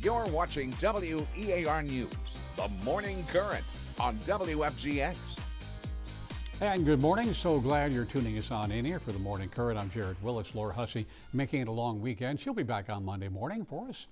You're watching WEAR News, the Morning Current on WFGX. And good morning. So glad you're tuning us on in here for the Morning Current. I'm Jared Willis. Laura Hussey making it a long weekend. She'll be back on Monday morning for us.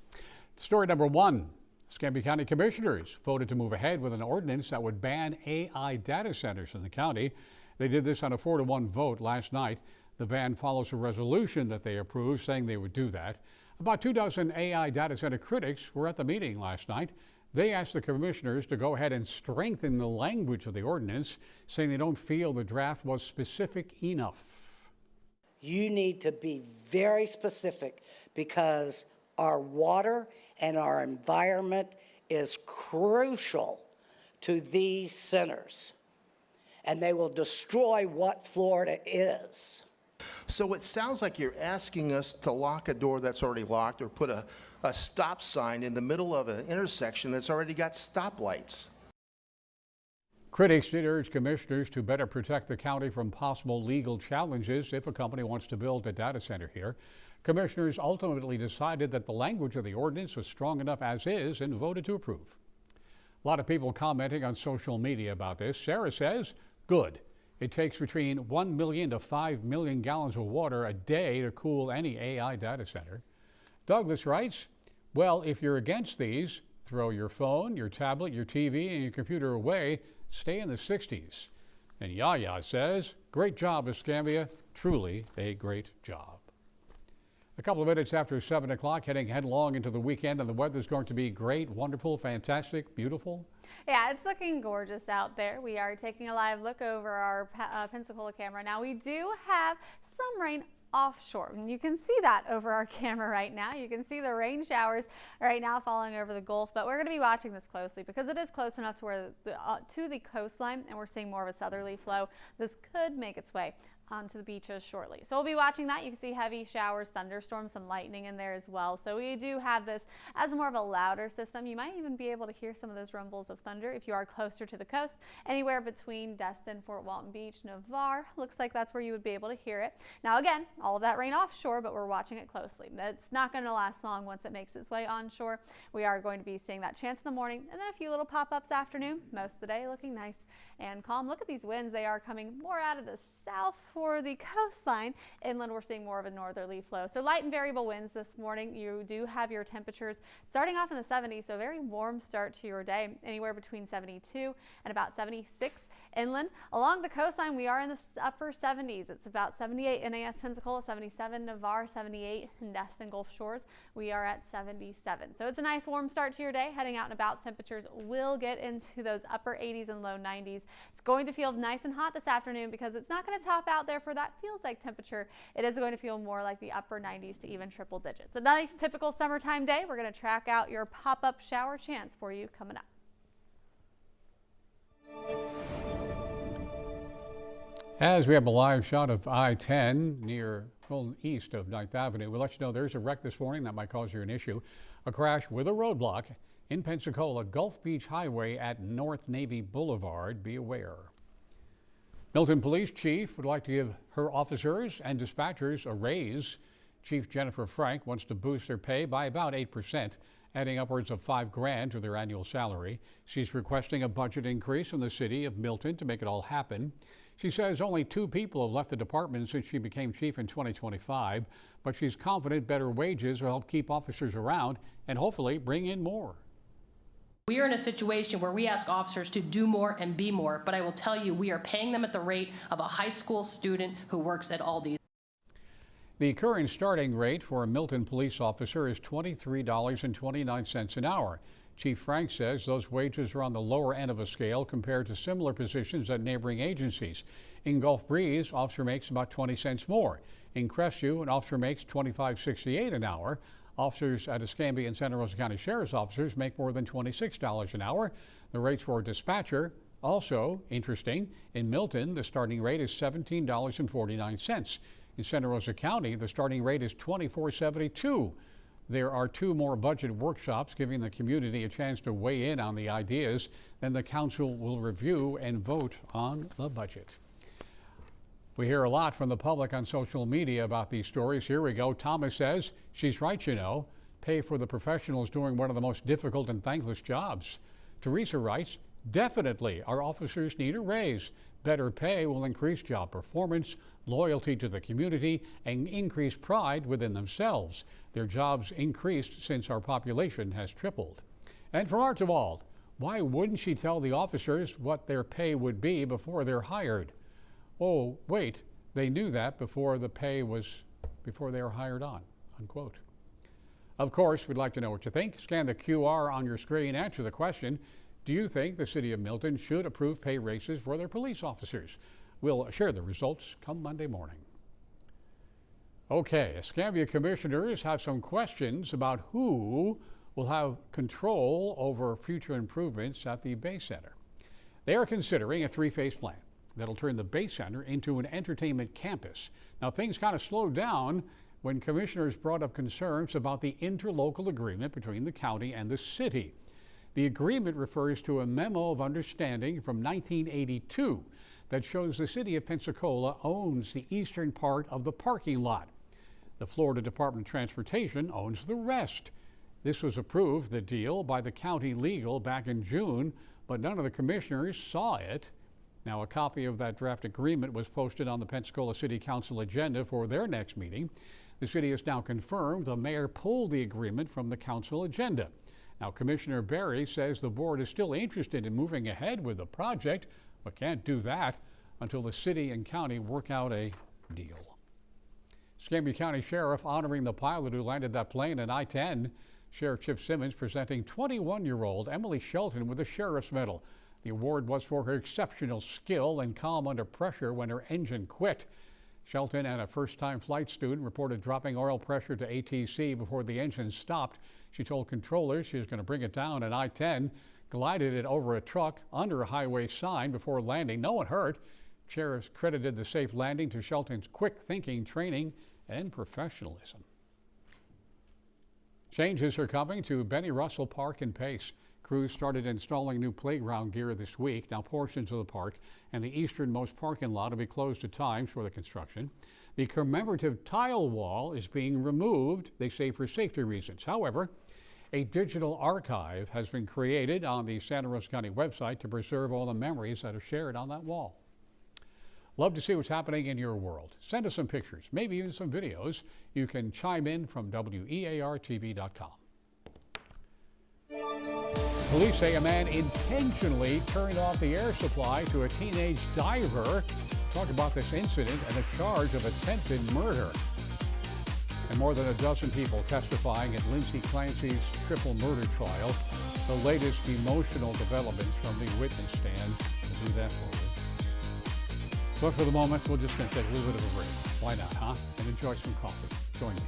Story number one. Escambia County Commissioners voted to move ahead with an ordinance that would ban AI data centers in the county. They did this on a 4-to-1 vote last night. The ban follows a resolution that they approved saying they would do that. About 24 AI data center critics were at the meeting last night. They asked the commissioners to go ahead and strengthen the language of the ordinance, saying they don't feel the draft was specific enough. You need to be very specific because our water and our environment is crucial to these centers, and they will destroy what Florida is. So it sounds like you're asking us to lock a door that's already locked or put a stop sign in the middle of an intersection that's already got stoplights. Critics did urge commissioners to better protect the county from possible legal challenges if a company wants to build a data center here. Commissioners ultimately decided that the language of the ordinance was strong enough as is and voted to approve. A lot of people commenting on social media about this. Sarah says, good. It takes between 1 million to 5 million gallons of water a day to cool any AI data center. Douglas writes, well, if you're against these, throw your phone, your tablet, your TV, and your computer away. Stay in the 60s. And Yaya says, great job, Escambia. Truly a great job. A couple of minutes after 7 o'clock, heading headlong into the weekend, and the weather's going to be great, wonderful, fantastic, beautiful. Yeah, it's looking gorgeous out there. We are taking a live look over our Pensacola camera. Now, we do have some rain offshore, and you can see that over our camera right now. You can see the rain showers right now falling over the Gulf, but we're going to be watching this closely because it is close enough to where to the coastline, and we're seeing more of a southerly flow. This could make its way onto the beaches shortly. So we'll be watching that. You can see heavy showers, thunderstorms, some lightning in there as well. So we do have this as more of a louder system. You might even be able to hear some of those rumbles of thunder if you are closer to the coast, anywhere between Destin, Fort Walton Beach, Navarre. Looks like that's where you would be able to hear it. Now again, all of that rain offshore, but we're watching it closely. It's not going to last long once it makes its way onshore. We are going to be seeing that chance in the morning and then a few little pop-ups afternoon. Most of the day looking nice and calm. Look at these winds. They are coming more out of the south for the coastline. Inland, we're seeing more of a northerly flow. So light and variable winds this morning. You do have your temperatures starting off in the 70s, so very warm start to your day, anywhere between 72 and about 76 inland. Along the coastline, we are in the upper 70s. It's about 78 NAS Pensacola, 77 Navarre, 78 in Destin Gulf Shores. We are at 77. So it's a nice warm start to your day. Heading out and about, temperatures will get into those upper 80s and low 90s. It's going to feel nice and hot this afternoon because it's not going to top out there for that feels like temperature. It is going to feel more like the upper 90s to even triple digits. A nice typical summertime day. We're going to track out your pop-up shower chance for you coming up. As we have a live shot of I-10 near, well, east of 9th Avenue, we'll let you know there's a wreck this morning that might cause you an issue. A crash with a roadblock in Pensacola, Gulf Beach Highway at North Navy Boulevard. Be aware. Milton Police Chief would like to give her officers and dispatchers a raise. Chief Jennifer Frank wants to boost their pay by about 8%, adding upwards of $5 grand to their annual salary. She's requesting a budget increase from the city of Milton to make it all happen. She says only 2 people have left the department since she became chief in 2025, but she's confident better wages will help keep officers around and hopefully bring in more. We are in a situation where we ask officers to do more and be more, but I will tell you, we are paying them at the rate of a high school student who works at Aldi. The current starting rate for a Milton police officer is $23.29 an hour. Chief Frank says those wages are on the lower end of a scale compared to similar positions at neighboring agencies. In Gulf Breeze, officer makes about 20 cents more. In Crestview, an officer makes $25.68 an hour. Officers at Escambia and Santa Rosa County Sheriff's officers make more than $26 an hour. The rates for a dispatcher, also interesting. In Milton, the starting rate is $17.49. In Santa Rosa County, the starting rate is $24.72. There are 2 more budget workshops giving the community a chance to weigh in on the ideas. Then the council will review and vote on the budget. We hear a lot from the public on social media about these stories. Here we go. Thomas says, she's right, you know. pay for the professionals doing one of the most difficult and thankless jobs. Teresa writes, definitely our officers need a raise. Better pay will increase job performance, loyalty to the community, and increase pride within themselves. Their jobs increased since our population has tripled. And from Archibald, why wouldn't she tell the officers what their pay would be before they're hired? Oh, wait, they knew that before they were hired on, unquote. Of course, we'd like to know what you think. Scan the QR on your screen. Answer the question, do you think the City of Milton should approve pay raises for their police officers? We'll share the results come Monday morning. Okay, Escambia commissioners have some questions about who will have control over future improvements at the Bay Center. They are considering a three-phase plan that'll turn the Bay Center into an entertainment campus. Now, things kind of slowed down when commissioners brought up concerns about the interlocal agreement between the county and the city. The agreement refers to a memo of understanding from 1982 that shows the city of Pensacola owns the eastern part of the parking lot. The Florida Department of Transportation owns the rest. This was approved, the deal, by the county legal back in June, but none of the commissioners saw it. Now, a copy of that draft agreement was posted on the Pensacola City Council agenda for their next meeting. The city has now confirmed the mayor pulled the agreement from the council agenda. Now, Commissioner Berry says the board is still interested in moving ahead with the project, but can't do that until the city and county work out a deal. Escambia County Sheriff honoring the pilot who landed that plane at I-10. Sheriff Chip Simmons presenting 21-year-old Emily Shelton with the Sheriff's Medal. The award was for her exceptional skill and calm under pressure when her engine quit. Shelton and a first-time flight student reported dropping oil pressure to ATC before the engine stopped. She told controllers she was going to bring it down at I-10, glided it over a truck under a highway sign before landing. No one hurt. Sheriffs credited the safe landing to Shelton's quick thinking, training, and professionalism. Changes are coming to Benny Russell Park and Pace. Crews started installing new playground gear this week. Now, portions of the park and the easternmost parking lot will be closed at times for the construction. The commemorative tile wall is being removed, they say, for safety reasons. However, a digital archive has been created on the Santa Rosa County website to preserve all the memories that are shared on that wall. Love to see what's happening in your world. Send us some pictures, maybe even some videos. You can chime in from WEARTV.com. Police say a man intentionally turned off the air supply to a teenage diver. Talk about this incident and a charge of attempted murder. And more than a dozen people testifying at Lindsay Clancy's triple murder trial. The latest emotional developments from the witness stand. We'll do that for you. But for the moment, we're just going to take a little bit of a break. Why not, huh? And enjoy some coffee. Join me.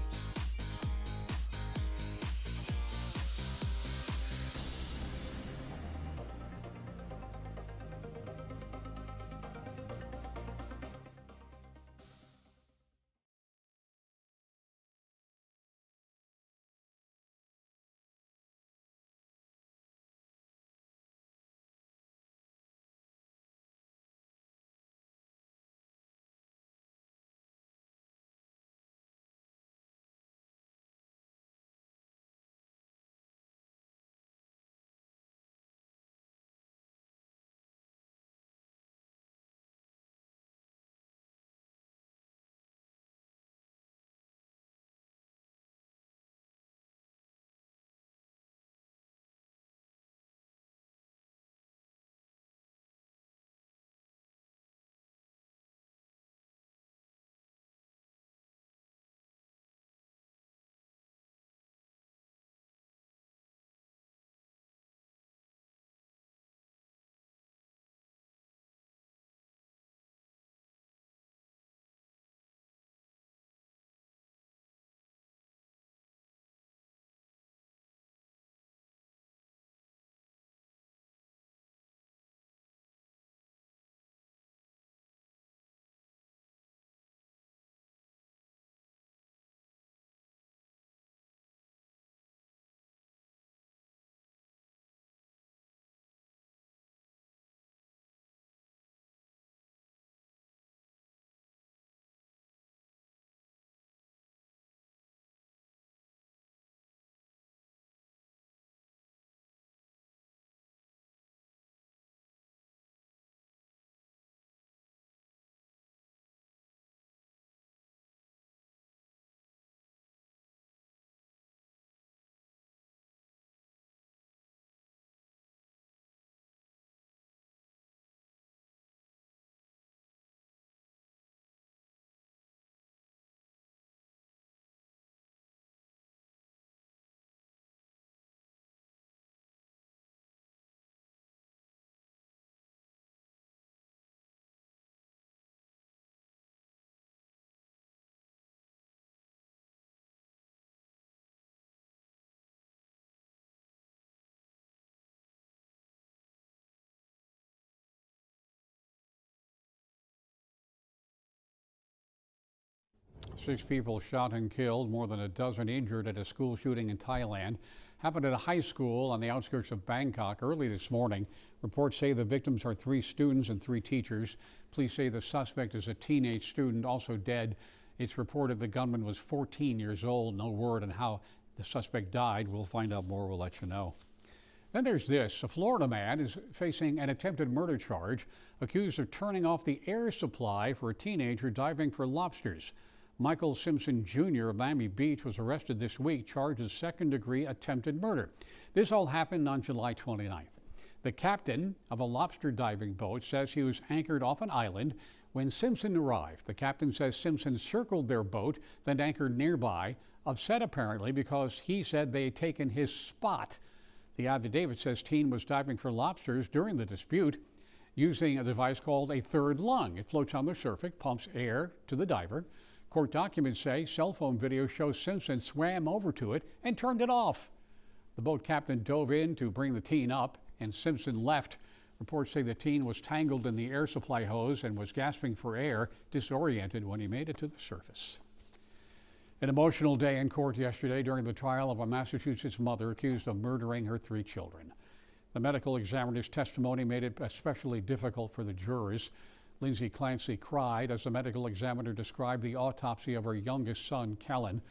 6 people shot and killed, more than a dozen injured at a school shooting in Thailand. Happened at a high school on the outskirts of Bangkok early this morning. Reports say the victims are 3 students and 3 teachers. Police say the suspect is a teenage student, also dead. It's reported the gunman was 14 years old. No word on how the suspect died. We'll find out more. We'll let you know. Then there's this. A Florida man is facing an attempted murder charge, accused of turning off the air supply for a teenager diving for lobsters. Michael Simpson Jr. of Miami Beach was arrested this week, charged with second-degree attempted murder. This all happened on July 29th. The captain of a lobster diving boat says he was anchored off an island when Simpson arrived. The captain says Simpson circled their boat, then anchored nearby, upset apparently because he said they had taken his spot. The affidavit says teen was diving for lobsters during the dispute using a device called a third lung. It floats on the surface, pumps air to the diver. Court documents say cell phone video shows Simpson swam over to it and turned it off. The boat captain dove in to bring the teen up, and Simpson left. Reports say the teen was tangled in the air supply hose and was gasping for air, disoriented when he made it to the surface. An emotional day in court yesterday during the trial of a Massachusetts mother accused of murdering her 3 children. The medical examiner's testimony made it especially difficult for the jurors. Lindsay Clancy cried as the medical examiner described the autopsy of her youngest son, Kellen.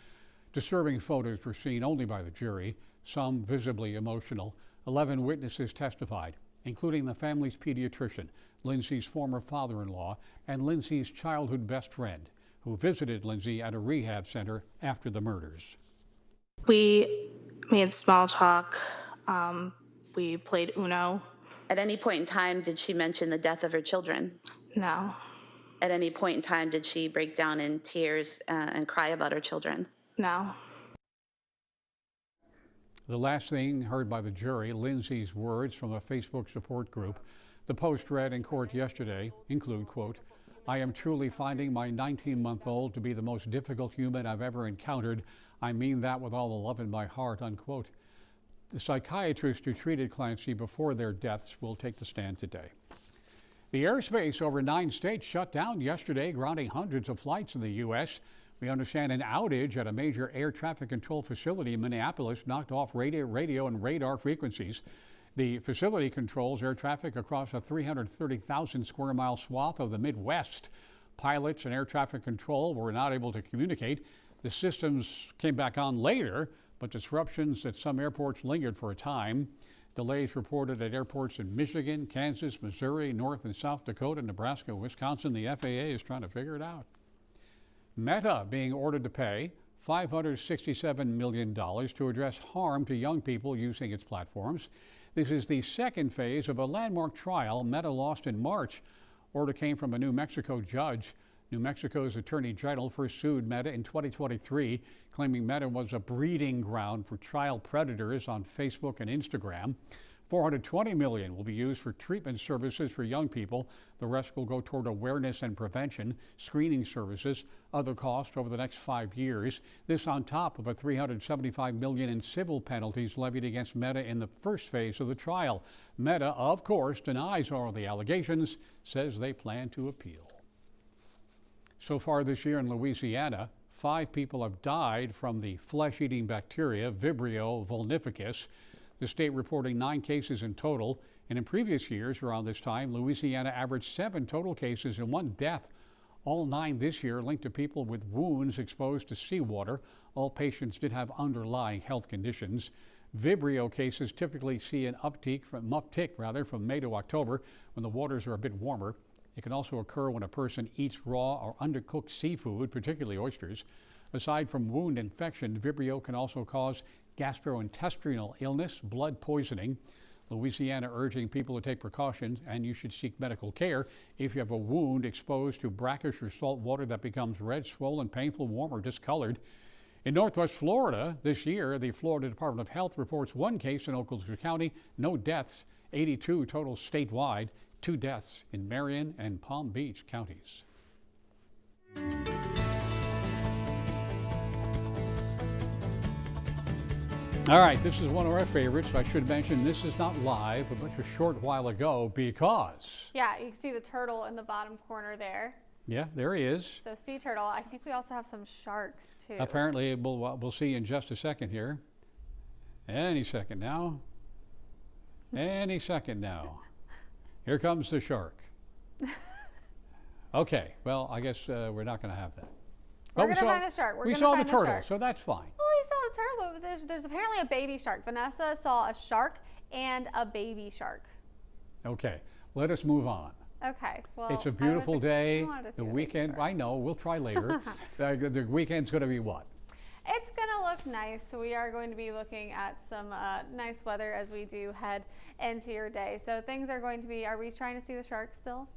Disturbing photos were seen only by the jury, some visibly emotional. 11 witnesses testified, including the family's pediatrician, Lindsay's former father-in-law, and Lindsay's childhood best friend, who visited Lindsay at a rehab center after the murders. We made small talk. We played Uno. At any point in time, did she mention the death of her children? No. At any point in time, did she break down in tears and cry about her children? No. The last thing heard by the jury, Lindsay's words from a Facebook support group. The Post read in court yesterday include, quote, "I am truly finding my 19-month-old to be the most difficult human I've ever encountered. I mean that with all the love in my heart," unquote. The psychiatrist who treated Clancy before their deaths will take the stand today. The airspace over 9 states shut down yesterday, grounding hundreds of flights in the U.S. We understand an outage at a major air traffic control facility in Minneapolis knocked off radio and radar frequencies. The facility controls air traffic across a 330,000 square mile swath of the Midwest. Pilots and air traffic control were not able to communicate. The systems came back on later, but disruptions at some airports lingered for a time. Delays reported at airports in Michigan, Kansas, Missouri, North and South Dakota, Nebraska, Wisconsin. The FAA is trying to figure it out. Meta being ordered to pay $567 million to address harm to young people using its platforms. This is the second phase of a landmark trial Meta lost in March. Order came from a New Mexico judge. New Mexico's Attorney General first sued Meta in 2023, claiming Meta was a breeding ground for child predators on Facebook and Instagram. $420 million will be used for treatment services for young people. The rest will go toward awareness and prevention, screening services, other costs over the next 5 years. This on top of a $375 million in civil penalties levied against Meta in the first phase of the trial. Meta, of course, denies all of the allegations, says they plan to appeal. So far this year in Louisiana, 5 people have died from the flesh-eating bacteria Vibrio vulnificus. The state reporting 9 cases in total, and in previous years around this time, Louisiana averaged 7 total cases and 1 death. All 9 this year linked to people with wounds exposed to seawater. All patients did have underlying health conditions. Vibrio cases typically see an uptick from May to October when the waters are a bit warmer. It can also occur when a person eats raw or undercooked seafood, particularly oysters. Aside from wound infection, Vibrio can also cause gastrointestinal illness, blood poisoning. Louisiana urging people to take precautions, and you should seek medical care if you have a wound exposed to brackish or salt water that becomes red, swollen, painful, warm, or discolored. In Northwest Florida this year, the Florida Department of Health reports 1 case in Okaloosa County, no deaths, 82 total statewide, 2 deaths in Marion and Palm Beach counties. All right, this is one of our favorites. I should mention this is not live, but a short while ago because... Yeah, you can see the turtle in the bottom corner there. Yeah, there he is. So sea turtle. I think we also have some sharks too. Apparently, we'll see in just a second here. Any second now. Any second now. Here comes the shark. Okay, well, I guess we're not going to have that. We're going to find the shark. We saw the turtle, so that's fine. Well, we saw the turtle, but there's apparently a baby shark. Vanessa saw a shark and a baby shark. Okay, let us move on. Okay, well, It's a beautiful day. The the weekend, I know, we'll try later. The weekend's going to be what? It's going to look nice. We are going to be looking at some nice weather as we do head into your day. So things are going to be, are we trying to see the shark still?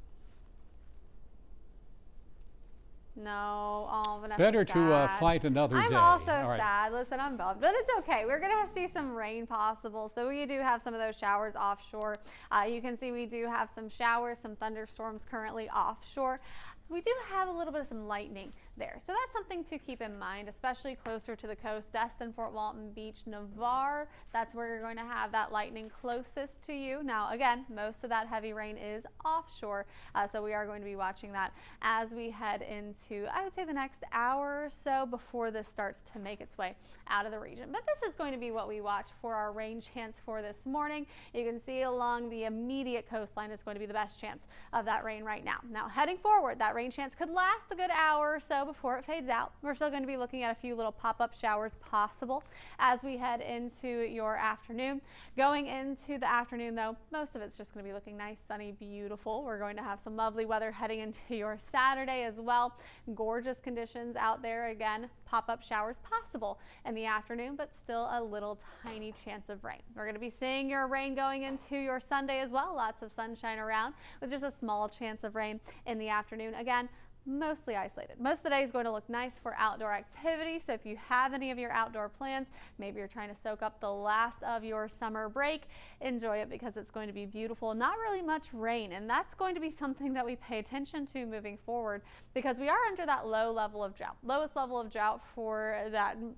No, oh, Vanessa's Better to sad. fight another day. I'm also All right. sad. Listen, I'm bummed, but it's okay. We're going to see some rain possible. So we do have some of those showers offshore. You can see we do have some showers, some thunderstorms currently offshore. We do have a little bit of some lightning there. So that's something to keep in mind, especially closer to the coast. Destin, Fort Walton Beach, Navarre, that's where you're going to have that lightning closest to you. Now, again, most of that heavy rain is offshore, so we are going to be watching that as we head into, I would say, the next hour or so before this starts to make its way out of the region. But this is going to be what we watch for our rain chance for this morning. You can see along the immediate coastline is going to be the best chance of that rain right now. Now, heading forward, that rain chance could last a good hour or so before it fades out. We're still going to be looking at a few little pop-up showers possible as we head into your afternoon. Going into the afternoon, though, most of it's just going to be looking nice, sunny, beautiful. We're going to have some lovely weather heading into your Saturday as well. Gorgeous conditions out there. Again, pop-up showers possible in the afternoon, but still a little tiny chance of rain. We're going to be seeing your rain going into your Sunday as well. Lots of sunshine around with just a small chance of rain in the afternoon. Again, mostly isolated. Most of the day is going to look nice for outdoor activity. So if you have any of your outdoor plans, maybe you're trying to soak up the last of your summer break, enjoy it because it's going to be beautiful. Not really much rain, and that's going to be something that we pay attention to moving forward because we are under that low level of drought, lowest level of drought for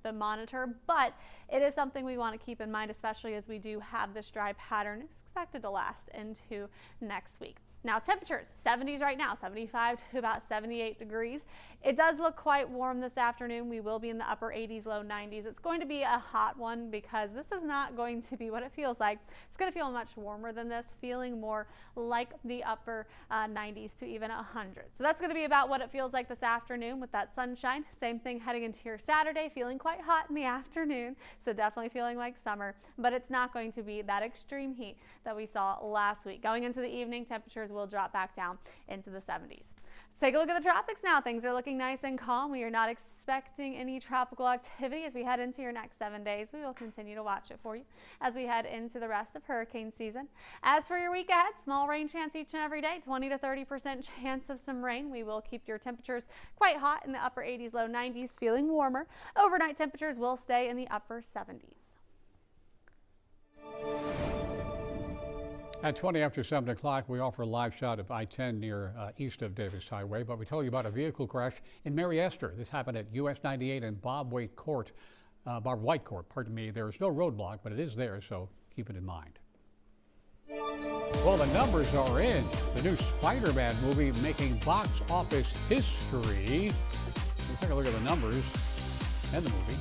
the monitor, but it is something we want to keep in mind, especially as we do have this dry pattern expected to last into next week. Now, temperatures, 70s right now, 75 to about 78 degrees. It does look quite warm this afternoon. We will be in the upper 80s, low 90s. It's going to be a hot one because this is not going to be what it feels like. It's going to feel much warmer than this, feeling more like the upper 90s to even 100. So that's going to be about what it feels like this afternoon with that sunshine. Same thing heading into your Saturday, feeling quite hot in the afternoon. So definitely feeling like summer, but it's not going to be that extreme heat that we saw last week. Going into the evening, temperatures will drop back down into the 70s. Take a look at the tropics now. Things are looking nice and calm. We are not expecting any tropical activity as we head into your next 7 days. We will continue to watch it for you as we head into the rest of hurricane season. As for your week ahead, small rain chance each and every day, 20 to 30% chance of some rain. We will keep your temperatures quite hot in the upper 80s, low 90s, feeling warmer. Overnight temperatures will stay in the upper 70s. At 20 after 7 o'clock, we offer a live shot of I-10 near east of Davis Highway, but we tell you about a vehicle crash in Mary Esther. This happened at US 98 and Bob White Court. Pardon me. There is no roadblock, but it is there, so keep it in mind. Well, the numbers are in. The new Spider-Man movie making box office history. We'll take a look at the numbers and the movie.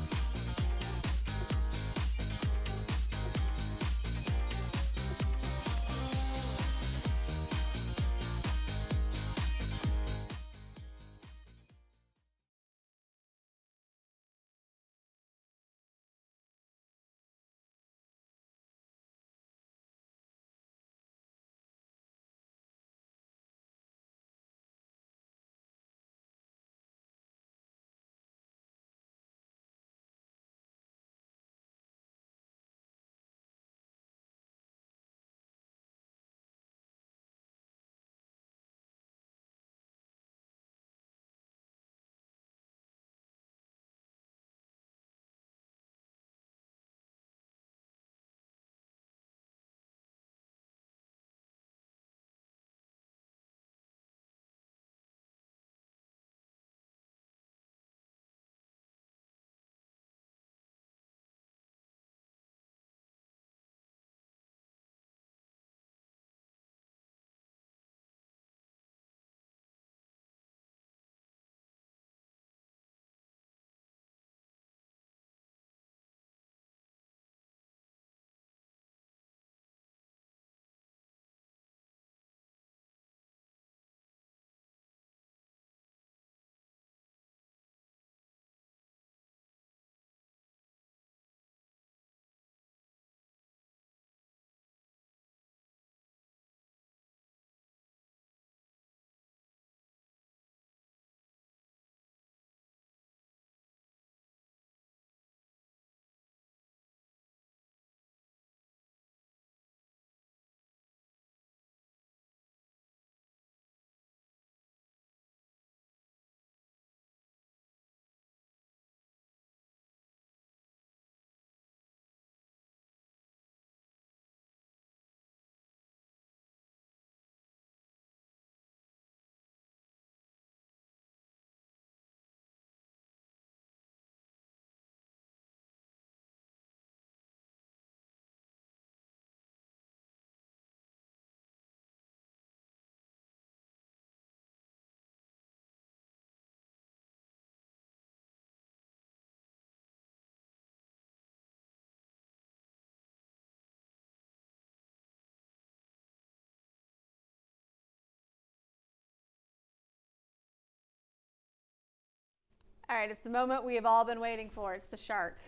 All right, it's the moment we have all been waiting for. It's the shark.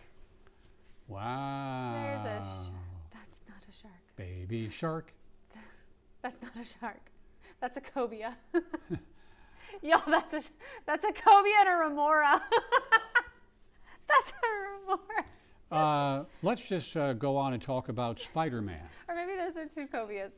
Wow. There's a that's not a shark. Baby shark. That's not a shark. That's a cobia. Yo, that's a cobia and a remora. That's a remora. Let's just go on and talk about Spider-Man. Or maybe those are two cobias.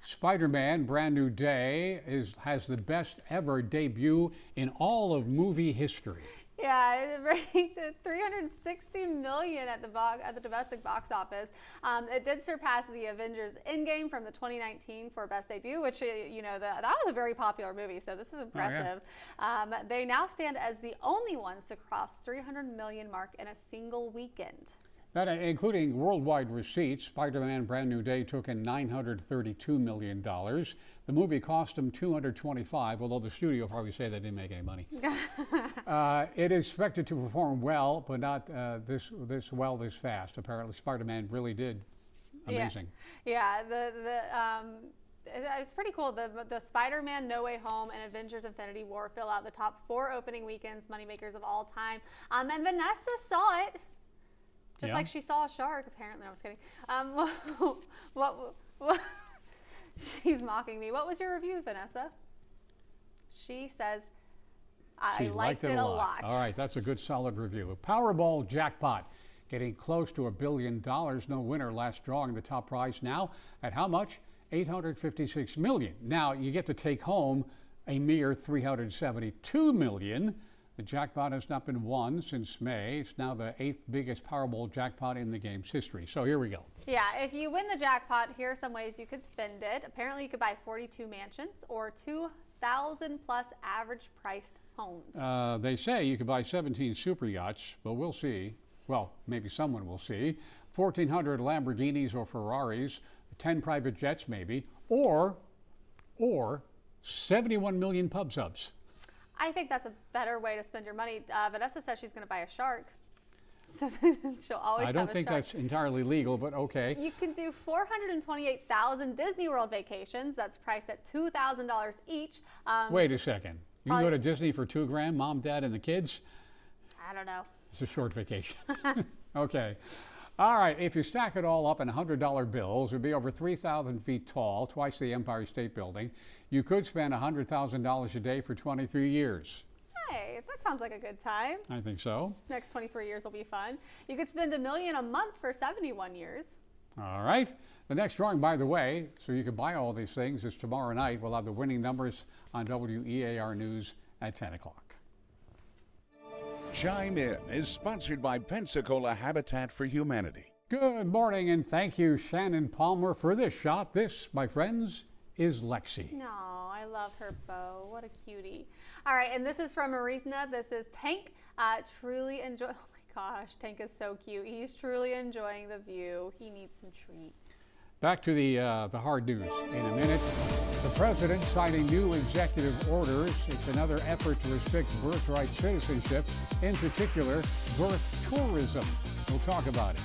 Spider-Man Brand New Day has the best ever debut in all of movie history. Yeah, it ranked at 360 million at the domestic box office. It did surpass the Avengers Endgame from the 2019 for best debut, which that was a very popular movie. So this is impressive. Oh, yeah. They now stand as the only ones to cross 300 million mark in a single weekend. That, including worldwide receipts, Spider-Man Brand New Day took in $932 million. The movie cost them $225, although the studio probably say they didn't make any money. It is expected to perform well, but not this fast. Apparently, Spider-Man really did amazing. Yeah, it's pretty cool. The Spider-Man No Way Home and Avengers Infinity War fill out the top 4 opening weekends moneymakers of all time. And Vanessa saw it. Just like she saw a shark, apparently. No, I'm just kidding. What she's mocking me. What was your review, Vanessa? She says, I liked it a lot. All right, that's a good solid review. A Powerball jackpot getting close to $1 billion. No winner last drawing. The top prize now at how much? $856 million. Now, you get to take home a mere $372 million. The jackpot has not been won since May. It's now the 8th biggest Powerball jackpot in the game's history. So here we go. Yeah, if you win the jackpot, here are some ways you could spend it. Apparently, you could buy 42 mansions or 2,000 plus average priced homes. They say you could buy 17 super yachts, but we'll see. Well, maybe someone will see. 1,400 Lamborghinis or Ferraris, 10 private jets maybe, or 71 million pub subs. I think that's a better way to spend your money. Vanessa says she's going to buy a shark. So she'll always I don't think that's entirely legal, but okay. You can do 428,000 Disney World vacations. That's priced at $2,000 each. Wait a second. You can go to Disney for $2,000, mom, dad, and the kids? I don't know. It's a short vacation. Okay. All right, if you stack it all up in $100 bills, it would be over 3,000 feet tall, twice the Empire State Building. You could spend $100,000 a day for 23 years. Hey, that sounds like a good time. I think so. Next 23 years will be fun. You could spend $1 million a month for 71 years. All right. The next drawing, by the way, so you can buy all these things, is tomorrow night. We'll have the winning numbers on WEAR News at 10 o'clock. Chime In is sponsored by Pensacola Habitat for Humanity. Good morning, and thank you, Shannon Palmer, for this shot. This, my friends, is Lexi. No, I love her bow. What a cutie. All right, and this is from Marina. This is Tank. Truly enjoy. Oh my gosh, Tank is so cute. He's truly enjoying the view. He needs some treats. Back to the hard news in a minute. The president signing new executive orders. It's another effort to restrict birthright citizenship, in particular, birth tourism. We'll talk about it.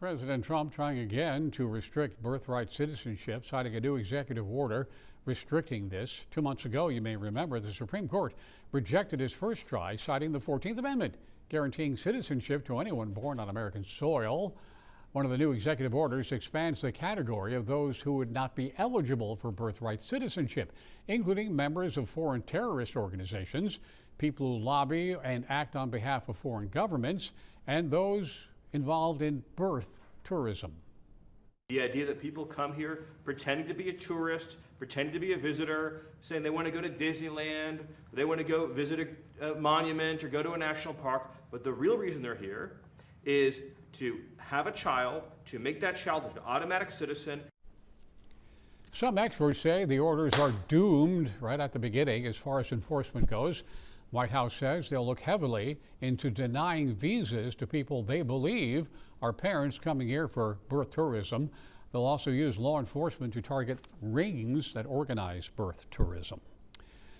President Trump trying again to restrict birthright citizenship, citing a new executive order restricting this. 2 months ago, you may remember, the Supreme Court rejected his first try, citing the 14th Amendment, guaranteeing citizenship to anyone born on American soil. One of the new executive orders expands the category of those who would not be eligible for birthright citizenship, including members of foreign terrorist organizations, people who lobby and act on behalf of foreign governments, and those involved in birth tourism. The idea that people come here pretending to be a tourist, pretending to be a visitor, saying they want to go to Disneyland, they want to go visit a monument or go to a national park, but the real reason they're here is to have a child, to make that child an automatic citizen. Some experts say the orders are doomed right at the beginning as far as enforcement goes. White House says they'll look heavily into denying visas to people they believe are parents coming here for birth tourism. They'll also use law enforcement to target rings that organize birth tourism.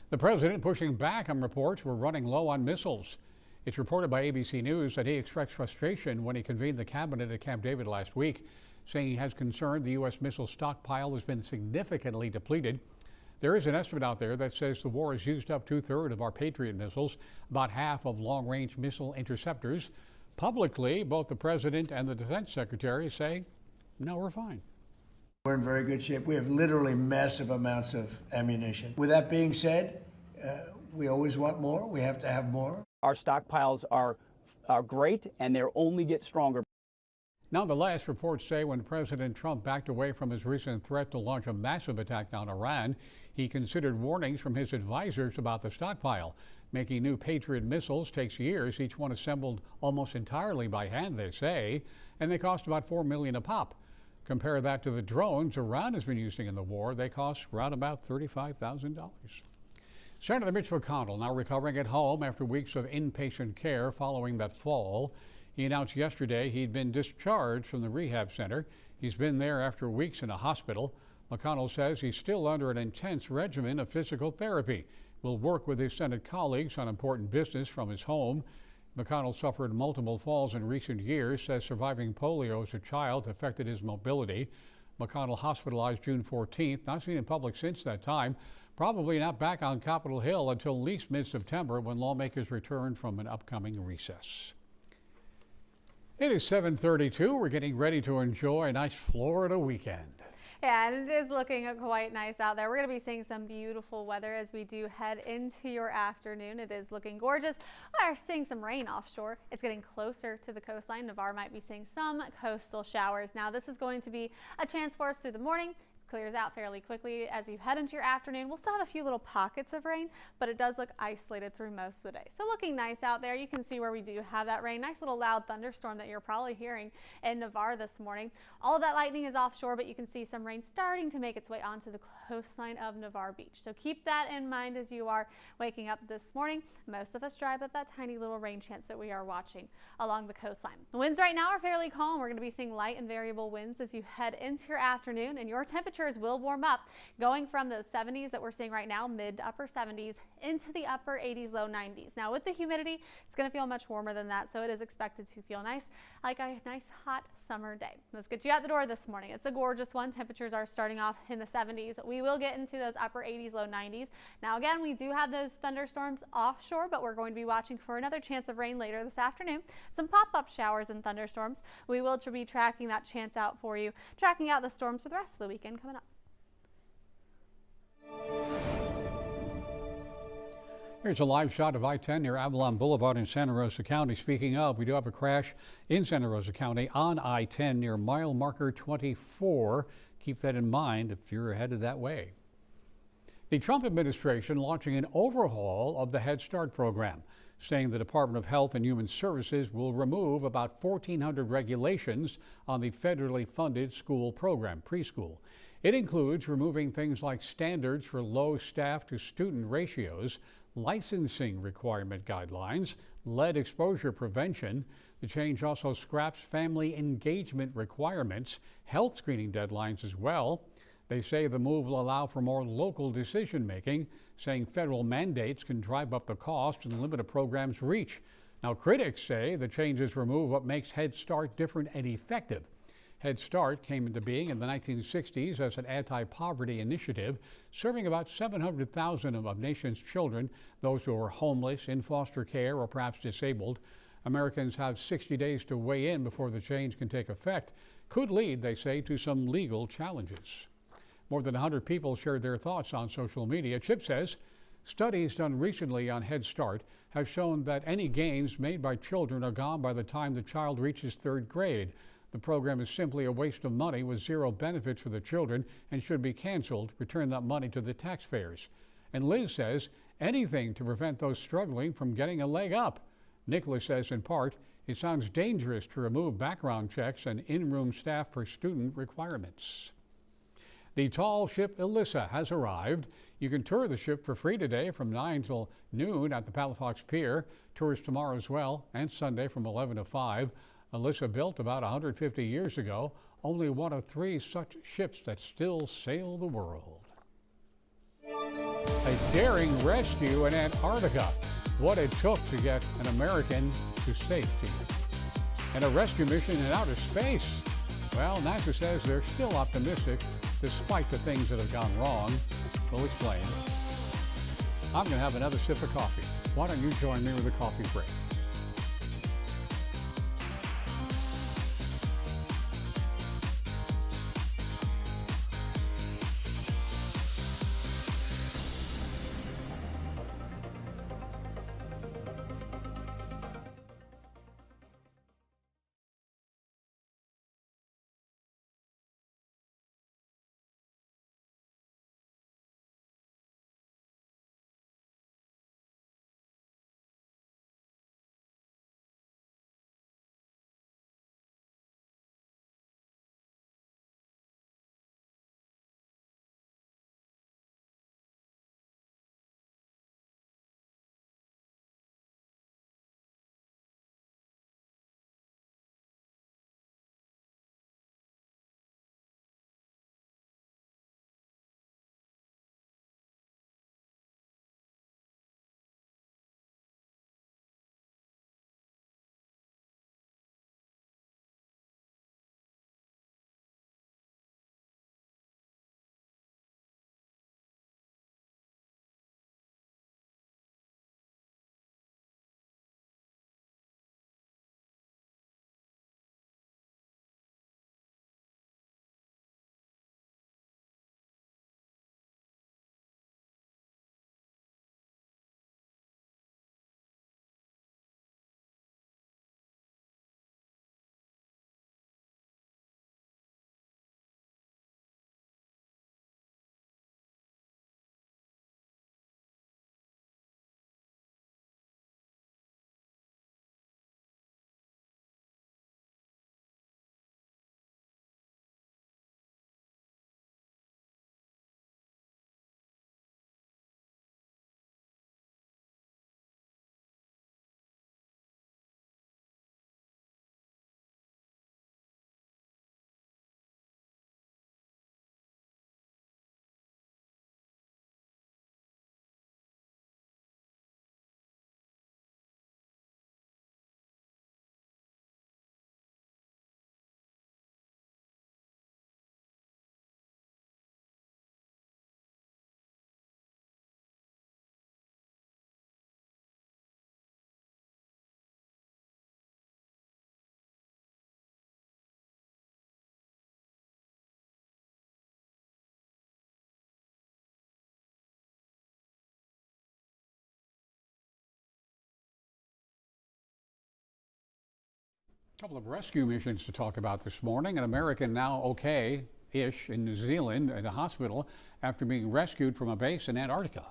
The president pushing back on reports we're running low on missiles. It's reported by ABC News that he expressed frustration when he convened the cabinet at Camp David last week, saying he has concern the U.S. missile stockpile has been significantly depleted. There is an estimate out there that says the war has used up 2/3 of our Patriot missiles, about half of long-range missile interceptors. Publicly, both the president and the defense secretary say, no, we're fine. We're in very good shape. We have literally massive amounts of ammunition. With that being said, we always want more. We have to have more. Our stockpiles are great, and they'll only get stronger. Nonetheless, reports say when President Trump backed away from his recent threat to launch a massive attack on Iran, he considered warnings from his advisors about the stockpile. Making new Patriot missiles takes years, each one assembled almost entirely by hand, they say, and they cost about $4 million a pop. Compare that to the drones Iran has been using in the war. They cost around about $35,000. Senator Mitch McConnell now recovering at home after weeks of inpatient care following that fall. He announced yesterday he'd been discharged from the rehab center. He's been there after weeks in a hospital. McConnell says he's still under an intense regimen of physical therapy. Will work with his Senate colleagues on important business from his home. McConnell suffered multiple falls in recent years, says surviving polio as a child affected his mobility. McConnell hospitalized June 14th, not seen in public since that time. Probably not back on Capitol Hill until at least mid-September when lawmakers return from an upcoming recess. It is 7:32. We're getting ready to enjoy a nice Florida weekend. Yeah, and it is looking quite nice out there. We're going to be seeing some beautiful weather as we do head into your afternoon. It is looking gorgeous. We're seeing some rain offshore. It's getting closer to the coastline. Navarre might be seeing some coastal showers. Now, this is going to be a chance for us through the morning. Clears out fairly quickly as you head into your afternoon. We'll still have a few little pockets of rain, but it does look isolated through most of the day. So looking nice out there. You can see where we do have that rain. Nice little loud thunderstorm that you're probably hearing in Navarre this morning. All of that lightning is offshore, but you can see some rain starting to make its way onto the coastline of Navarre Beach. So keep that in mind as you are waking up this morning. Most of us drive at that tiny little rain chance that we are watching along the coastline. The winds right now are fairly calm. We're going to be seeing light and variable winds as you head into your afternoon, and your temperature will warm up, going from those 70s that we're seeing right now, mid to upper 70s, into the upper 80s, low 90s. Now with the humidity, it's going to feel much warmer than that, so it is expected to feel nice, like a nice hot summer day. Let's get you out the door this morning. It's a gorgeous one. Temperatures are starting off in the 70s. We will get into those upper 80s, low 90s. Now again, we do have those thunderstorms offshore, but we're going to be watching for another chance of rain later this afternoon. Some pop-up showers and thunderstorms. We will be tracking that chance out for you, tracking out the storms for the rest of the weekend coming up. Here's a live shot of I-10 near Avalon Boulevard in Santa Rosa County. Speaking of, we do have a crash in Santa Rosa County on I-10 near mile marker 24. Keep that in mind if you're headed that way. The Trump administration launching an overhaul of the Head Start program, saying the Department of Health and Human Services will remove about 1,400 regulations on the federally funded school program, preschool. It includes removing things like standards for low staff to student ratios, licensing requirement guidelines, lead exposure prevention. The change also scraps family engagement requirements, health screening deadlines as well. They say the move will allow for more local decision making, saying federal mandates can drive up the cost and limit a program's reach. Now, critics say the changes remove what makes Head Start different and effective. Head Start came into being in the 1960s as an anti-poverty initiative, serving about 700,000 of our nation's children, those who are homeless, in foster care, or perhaps disabled. Americans have 60 days to weigh in before the change can take effect. Could lead, they say, to some legal challenges. More than 100 people shared their thoughts on social media. Chip says studies done recently on Head Start have shown that any gains made by children are gone by the time the child reaches 3rd grade. The program is simply a waste of money with zero benefits for the children and should be canceled. Return that money to the taxpayers. And Liz says anything to prevent those struggling from getting a leg up. Nicholas says in part, it sounds dangerous to remove background checks and in-room staff per student requirements. The tall ship Elissa has arrived. You can tour the ship for free today from 9 till noon at the Palafox Pier. Tours tomorrow as well and Sunday from 11 to 5. Elissa, built about 150 years ago, only one of 3 such ships that still sail the world. A daring rescue in Antarctica. What it took to get an American to safety. And a rescue mission in outer space. Well, NASA says they're still optimistic despite the things that have gone wrong. We'll explain. I'm going to have another sip of coffee. Why don't you join me with a coffee break? A couple of rescue missions to talk about this morning. An American now okay-ish in New Zealand in a hospital after being rescued from a base in Antarctica.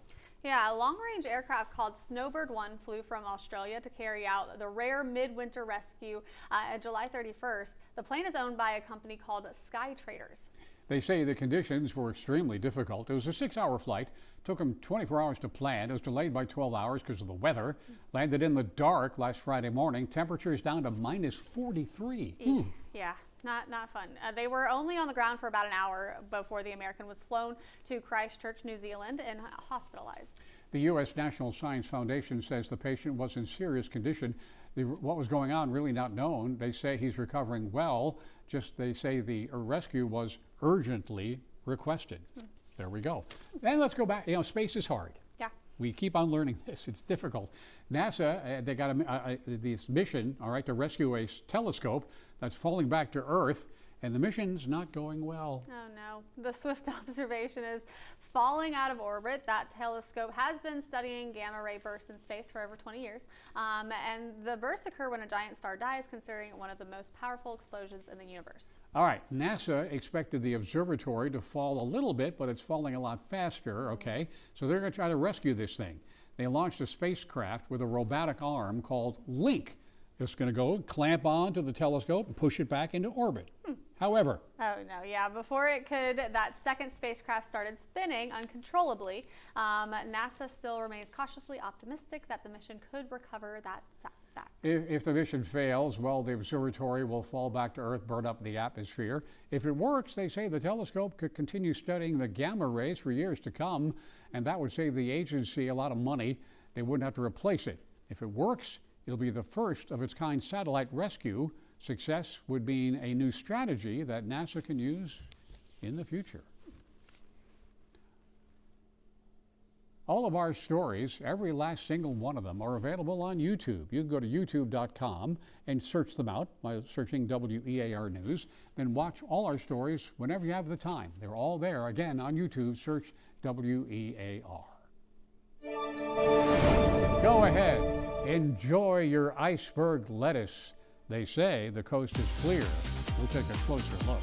Yeah, a long-range aircraft called Snowbird 1 flew from Australia to carry out the rare midwinter rescue at July 31st. The plane is owned by a company called Sky Traders. They say the conditions were extremely difficult. It was a 6-hour flight. Took them 24 hours to plan. It was delayed by 12 hours because of the weather. Landed in the dark last Friday morning. Temperatures down to -43. Yeah, not fun. They were only on the ground for about an hour before the American was flown to Christchurch, New Zealand, and hospitalized. The U.S. National Science Foundation says the patient was in serious condition. What was going on really not known. They say he's recovering well, just they say the rescue was urgently requested. There we go. And let's go back. You know, space is hard. Yeah. We keep on learning this. It's difficult. NASA, they got this mission, all right, to rescue a telescope that's falling back to Earth, and the mission's not going well. Oh no, the Swift observation is falling out of orbit. That telescope has been studying gamma ray bursts in space for over 20 years. And the bursts occur when a giant star dies, considering it one of the most powerful explosions in the universe. All right, NASA expected the observatory to fall a little bit, but it's falling a lot faster, okay? So they're going to try to rescue this thing. They launched a spacecraft with a robotic arm called Link. It's going to go clamp on to the telescope and push it back into orbit. However, oh no, yeah, before it could, that second spacecraft started spinning uncontrollably. NASA still remains cautiously optimistic that the mission could recover that back. If the mission fails, well, the observatory will fall back to Earth, burn up the atmosphere. If it works, they say the telescope could continue studying the gamma rays for years to come, and that would save the agency a lot of money. They wouldn't have to replace it. If it works, it'll be the first of its kind satellite rescue. Success would mean a new strategy that NASA can use in the future. All of our stories, every last single one of them, are available on YouTube. You can go to youtube.com and search them out by searching WEAR News. Then watch all our stories whenever you have the time. They're all there. Again, on YouTube, search WEAR. Go ahead, enjoy your iceberg lettuce. They say the coast is clear. We'll take a closer look.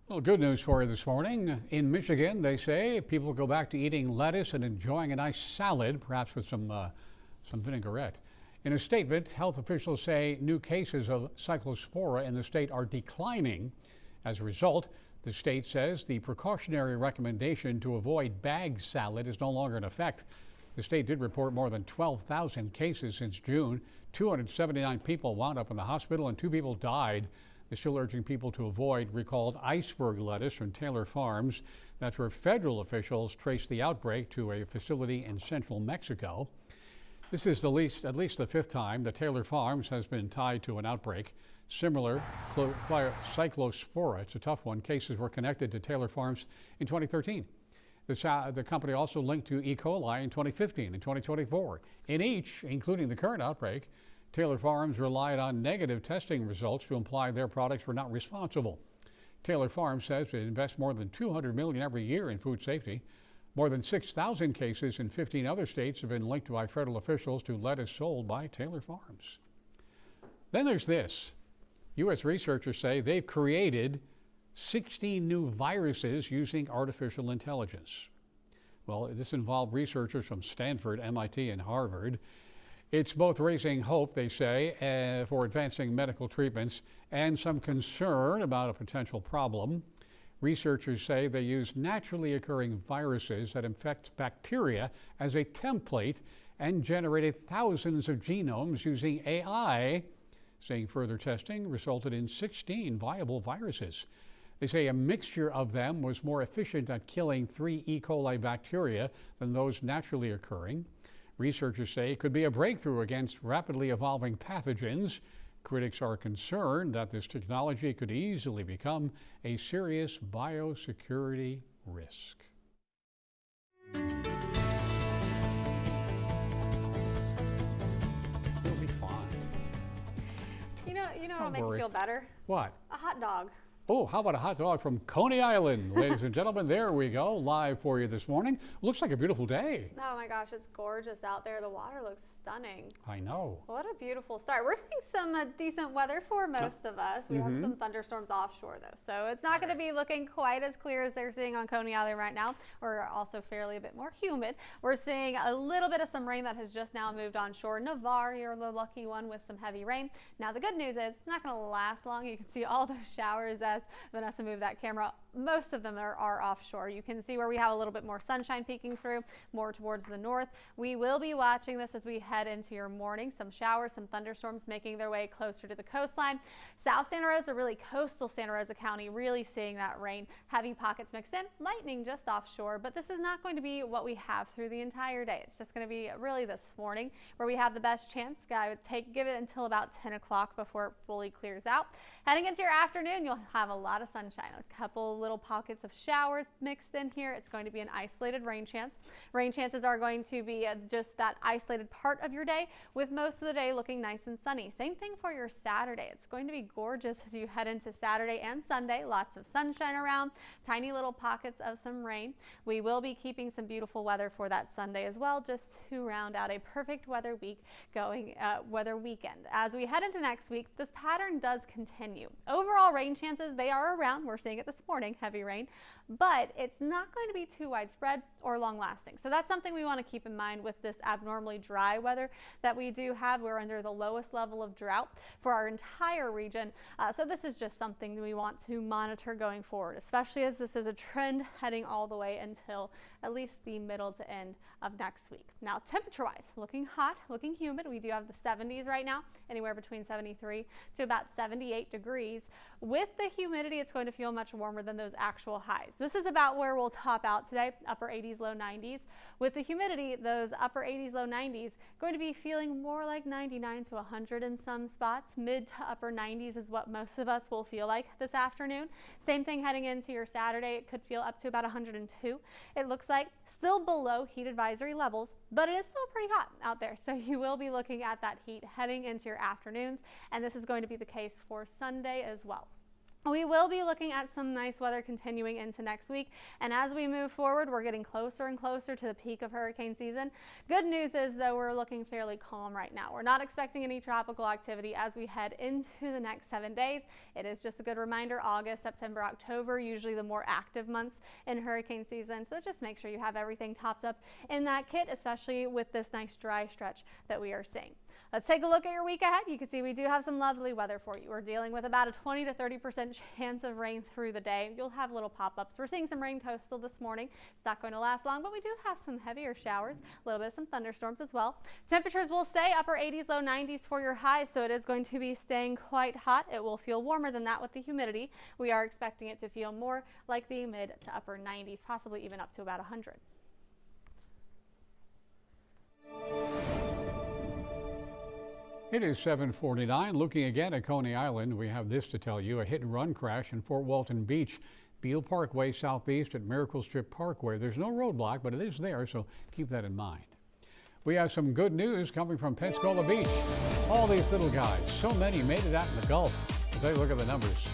Well, good news for you this morning. In Michigan, they say people go back to eating lettuce and enjoying a nice salad, perhaps with some vinaigrette. In a statement, health officials say new cases of cyclospora in the state are declining. As a result, the state says the precautionary recommendation to avoid bag salad is no longer in effect. The state did report more than 12,000 cases since June. 279 people wound up in the hospital and 2 people died. They're still urging people to avoid recalled iceberg lettuce from Taylor Farms. That's where federal officials traced the outbreak to a facility in central Mexico. This is at least the 5th time that Taylor Farms has been tied to an outbreak. Similar cyclospora, it's a tough one, cases were connected to Taylor Farms in 2013. The company also linked to E. coli in 2015 and 2024. In each, including the current outbreak, Taylor Farms relied on negative testing results to imply their products were not responsible. Taylor Farms says it invests more than $200 million every year in food safety. More than 6,000 cases in 15 other states have been linked by federal officials to lettuce sold by Taylor Farms. Then there's this. U.S. researchers say they've created 16 new viruses using artificial intelligence. Well, this involved researchers from Stanford, MIT, and Harvard. It's both raising hope, they say, for advancing medical treatments and some concern about a potential problem. Researchers say they use naturally occurring viruses that infect bacteria as a template and generated thousands of genomes using AI, saying further testing resulted in 16 viable viruses. They say a mixture of them was more efficient at killing 3 E. coli bacteria than those naturally occurring. Researchers say it could be a breakthrough against rapidly evolving pathogens. Critics are concerned that this technology could easily become a serious biosecurity risk. It'll be fine. You know what'll make you feel better? What? A hot dog. Oh, how about a hot dog from Coney Island? Ladies and gentlemen, there we go, live for you this morning. Looks like a beautiful day. Oh my gosh, it's gorgeous out there. The water looks stunning. I know. What a beautiful start. We're seeing some decent weather for most of us. We have some thunderstorms offshore though, so it's not going to be looking quite as clear as they're seeing on Coney Island right now. We're also fairly a bit more humid. We're seeing a little bit of some rain that has just now moved onshore. Navarre, you're the lucky one with some heavy rain. Now the good news is it's not going to last long. You can see all those showers as Vanessa moved that camera. Most of them are offshore. You can see where we have a little bit more sunshine peeking through, more towards the north. We will be watching this as we head into your morning. Some showers, some thunderstorms making their way closer to the coastline. South Santa Rosa, really coastal Santa Rosa County, really seeing that rain. Heavy pockets mixed in, lightning just offshore, but this is not going to be what we have through the entire day. It's just going to be really this morning where we have the best chance. I would give it until about 10 o'clock before it fully clears out. Heading into your afternoon, you'll have a lot of sunshine, a couple little pockets of showers mixed in here. It's going to be an isolated rain chance. Rain chances are going to be just that isolated part of your day, with most of the day looking nice and sunny. Same thing for your Saturday. It's going to be gorgeous as you head into Saturday and Sunday. Lots of sunshine around, tiny little pockets of some rain. We will be keeping some beautiful weather for that Sunday as well, just to round out a perfect weather weekend. As we head into next week, this pattern does continue. Overall rain chances, they are around. We're seeing it this morning, heavy rain, but it's not going to be too widespread or long lasting. So that's something we want to keep in mind with this abnormally dry weather that we do have. We're under the lowest level of drought for our entire region. So this is just something we want to monitor going forward, especially as this is a trend heading all the way until at least the middle to end of next week. Now, temperature-wise, looking hot, looking humid. We do have the 70s right now, anywhere between 73 to about 78 degrees. With the humidity, it's going to feel much warmer than those actual highs. This is about where we'll top out today, upper 80s, low 90s. With the humidity, those upper 80s, low 90s, going to be feeling more like 99 to 100 in some spots. Mid to upper 90s is what most of us will feel like this afternoon. Same thing heading into your Saturday. It could feel up to about 102. It looks like still below heat advisory levels, but it is still pretty hot out there. So you will be looking at that heat heading into your afternoons, and this is going to be the case for Sunday as well. We will be looking at some nice weather continuing into next week, and as we move forward, we're getting closer and closer to the peak of hurricane season. Good news is, though, we're looking fairly calm right now. We're not expecting any tropical activity as we head into the next 7 days. It is just a good reminder, August, September, October, usually the more active months in hurricane season, so just make sure you have everything topped up in that kit, especially with this nice dry stretch that we are seeing. Let's take a look at your week ahead. You can see we do have some lovely weather for you. We're dealing with about a 20 to 30% chance of rain through the day. You'll have little pop-ups. We're seeing some rain coastal this morning. It's not going to last long, but we do have some heavier showers, a little bit of some thunderstorms as well. Temperatures will stay upper 80s, low 90s for your highs, so it is going to be staying quite hot. It will feel warmer than that with the humidity. We are expecting it to feel more like the mid to upper 90s, possibly even up to about 100. It is 7:49. Looking again at Coney Island, we have this to tell you. A hit-and-run crash in Fort Walton Beach, Beale Parkway southeast at Miracle Strip Parkway. There's no roadblock, but it is there, so keep that in mind. We have some good news coming from Pensacola Beach. All these little guys, so many made it out in the Gulf. We'll take a look at the numbers.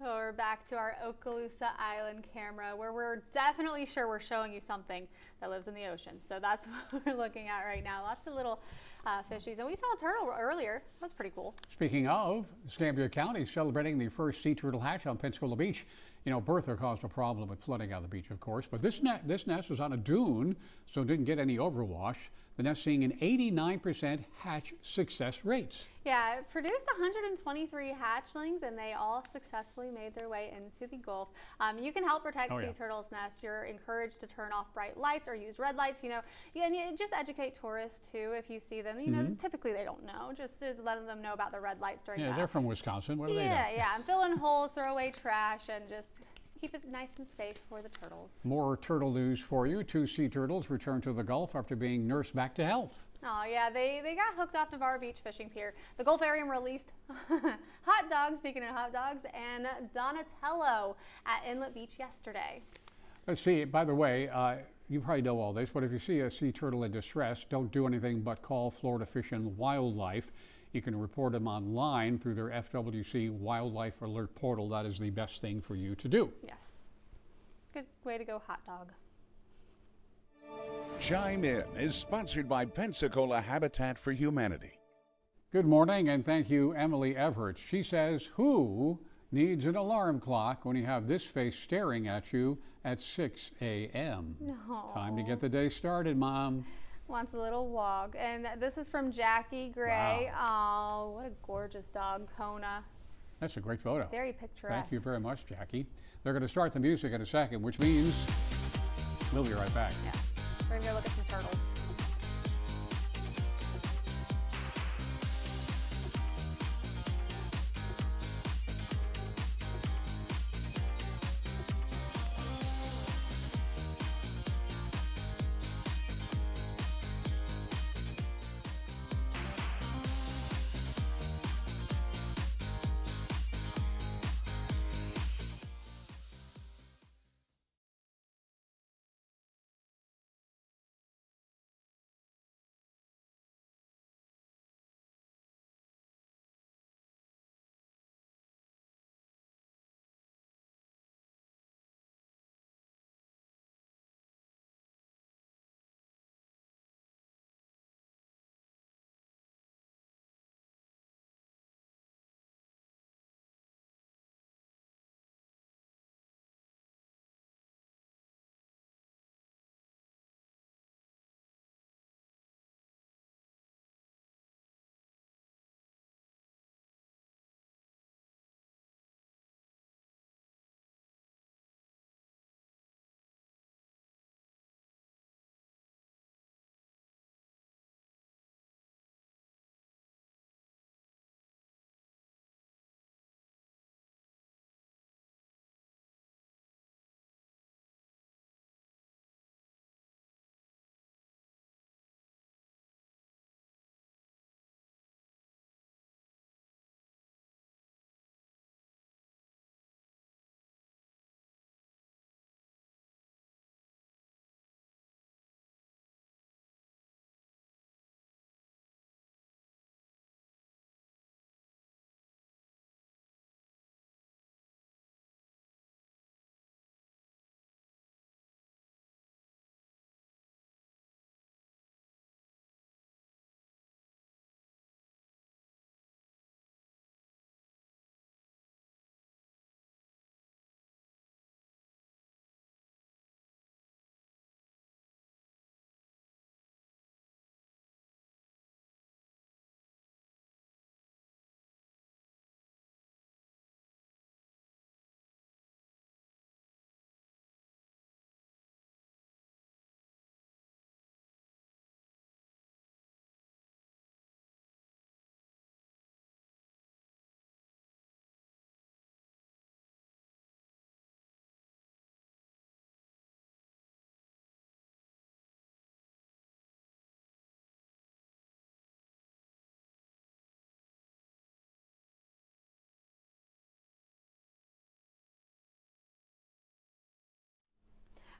We're back to our Okaloosa Island camera, where we're definitely sure we're showing you something that lives in the ocean. So that's what we're looking at right now. Lots of little fishies. And we saw a turtle earlier. That was pretty cool. Speaking of, Escambia County is celebrating the first sea turtle hatch on Pensacola Beach. You know, Bertha caused a problem with flooding out of the beach, of course, but this nest was on a dune, so it didn't get any overwash. The nest seeing an 89% hatch success rates. Yeah, it produced 123 hatchlings, and they all successfully made their way into the Gulf. You can help protect sea turtles' nests. You're encouraged to turn off bright lights or use red lights, you know. And you just educate tourists, too, if you see them. You know, typically they don't know, just to let them know about the red lights during Yeah, they're from Wisconsin. What do they know? Yeah, and fill in holes, throw away trash, and just keep it nice and safe for the turtles. More turtle news for you. 2 sea turtles returned to the Gulf after being nursed back to health. Oh yeah, they got hooked off Navarro Beach fishing pier. The Gulfarium released hot dogs, speaking of hot dogs, and Donatello at Inlet Beach yesterday. Let's see, by the way, you probably know all this, but if you see a sea turtle in distress, don't do anything but call Florida Fish and Wildlife. You can report them online through their FWC Wildlife Alert portal. That is the best thing for you to do. Yes. Good way to go, hot dog. Chime In is sponsored by Pensacola Habitat for Humanity. Good morning, and thank you, Emily Everett. She says, who needs an alarm clock when you have this face staring at you at 6 a.m. No. Time to get the day started, Mom. Wants a little walk. And this is from Jackie Gray. Wow. Oh, what a gorgeous dog, Kona. That's a great photo. Very picturesque. Thank you very much, Jackie. They're going to start the music in a second, which means we'll be right back. Yeah. We're going to go look at some turtles.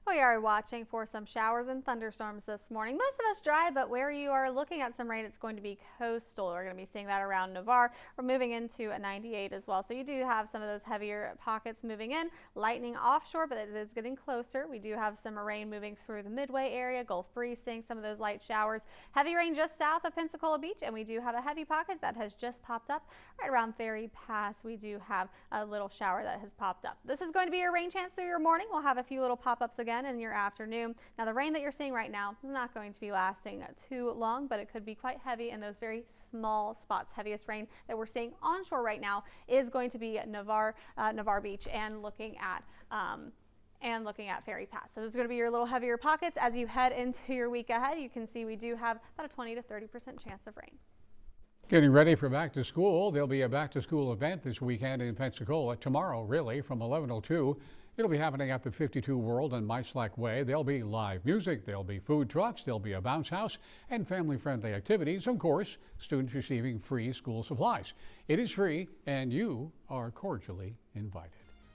We are watching for some showers and thunderstorms this morning. Most of us dry, but where you are looking at some rain, it's going to be coastal. We're going to be seeing that around Navarre. We're moving into a 98 as well. So you do have some of those heavier pockets moving in, lightning offshore, but it is getting closer. We do have some rain moving through the Midway area, Gulf Breeze, seeing some of those light showers. Heavy rain just south of Pensacola Beach, and we do have a heavy pocket that has just popped up right around Ferry Pass. We do have a little shower that has popped up. This is going to be your rain chance through your morning. We'll have a few little pop-ups again in your afternoon. Now the rain that you're seeing right now is not going to be lasting too long, but it could be quite heavy in those very small spots. Heaviest rain that we're seeing onshore right now is going to be Navarre Beach and looking at Ferry Pass. So those are going to be your little heavier pockets as you head into your week ahead. You can see we do have about a 20 to 30% chance of rain. Getting ready for back to school. There'll be a back to school event this weekend in Pensacola, tomorrow really, from 11 till 2. It'll be happening at the 52 World and Myslack Way. There'll be live music, there'll be food trucks, there'll be a bounce house, and family-friendly activities. Of course, students receiving free school supplies. It is free, and you are cordially invited.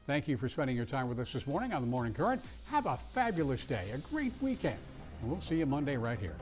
Thank you for spending your time with us this morning on The Morning Current. Have a fabulous day, a great weekend, and we'll see you Monday right here.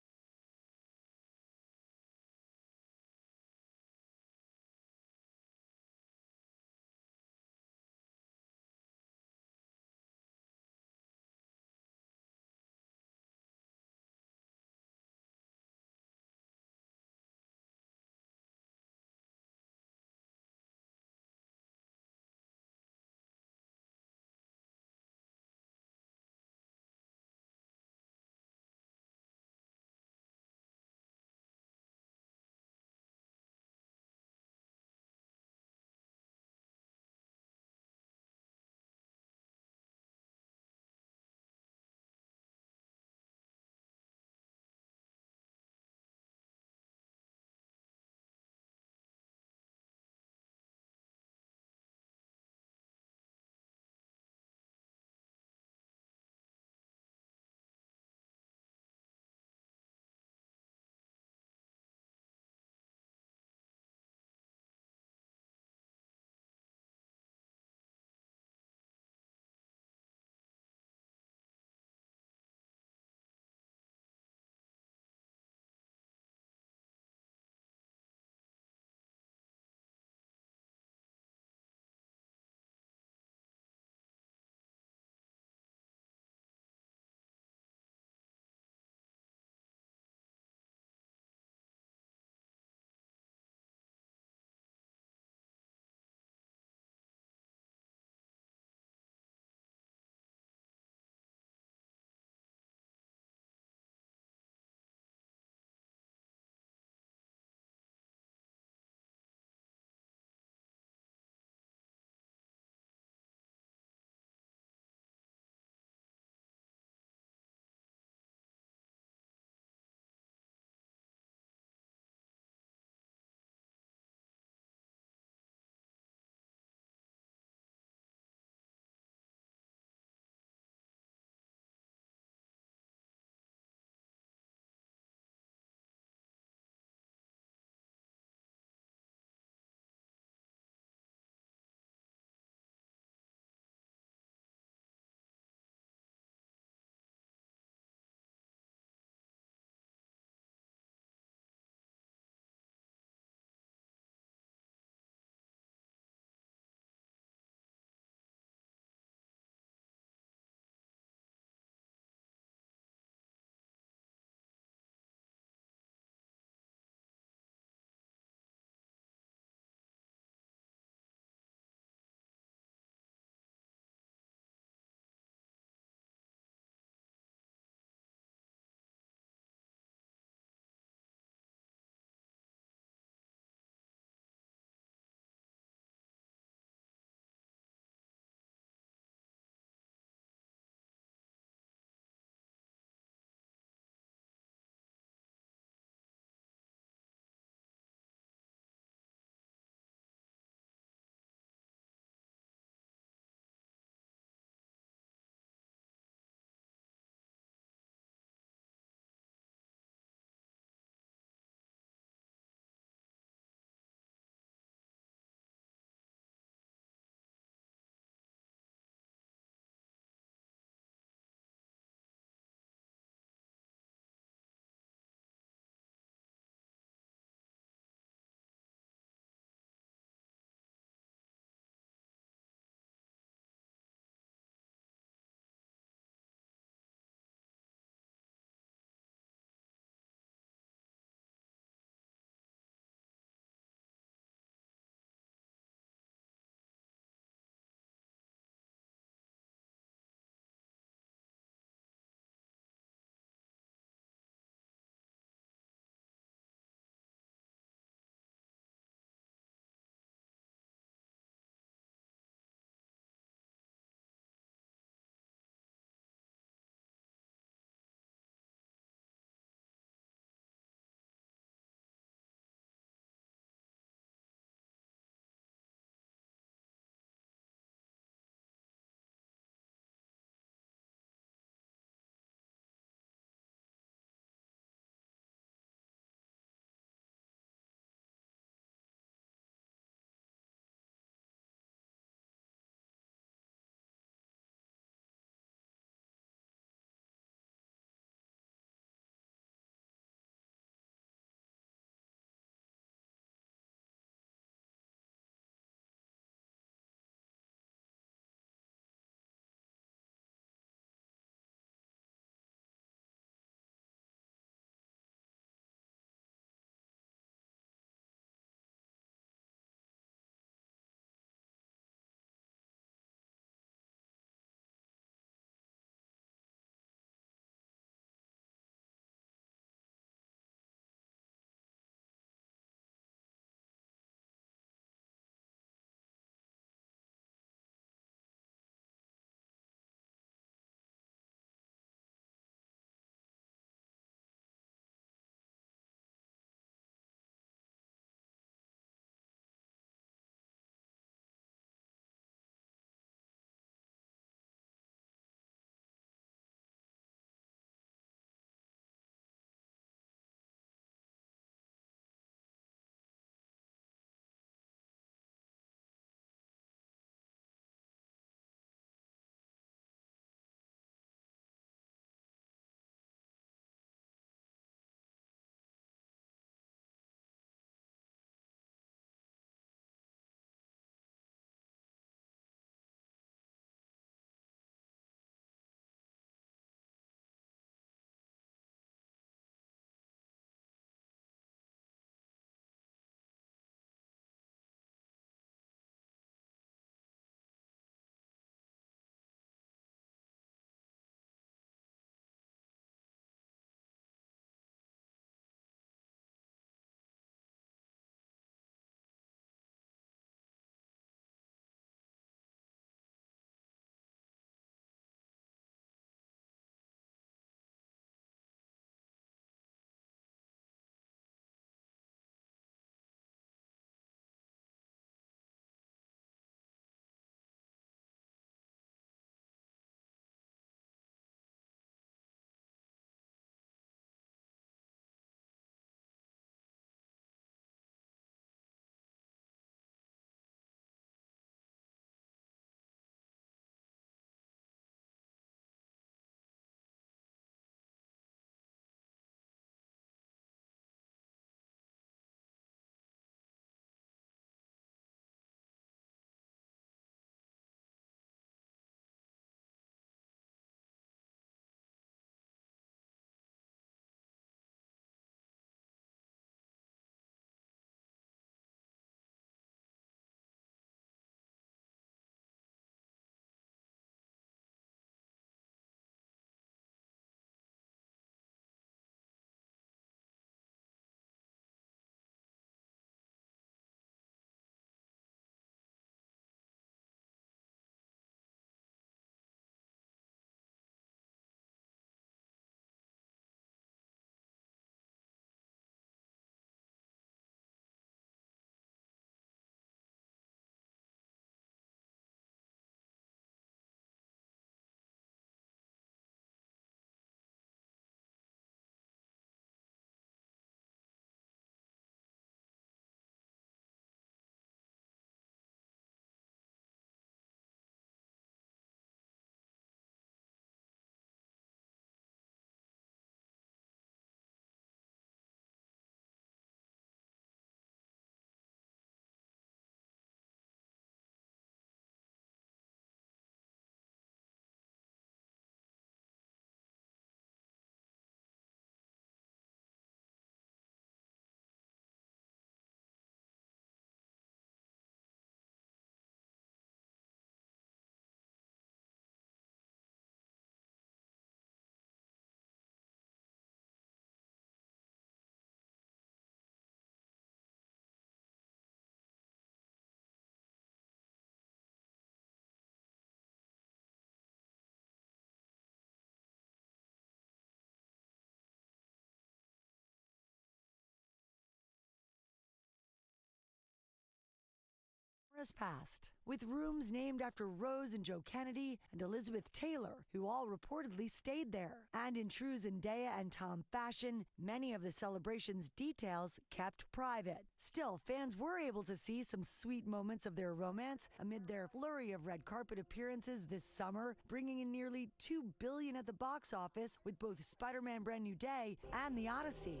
has passed, with rooms named after Rose and Joe Kennedy and Elizabeth Taylor, who all reportedly stayed there. And in true Zendaya and Tom fashion, many of the celebration's details kept private. Still, fans were able to see some sweet moments of their romance amid their flurry of red carpet appearances this summer, bringing in nearly $2 billion at the box office with both Spider-Man Brand New Day and The Odyssey.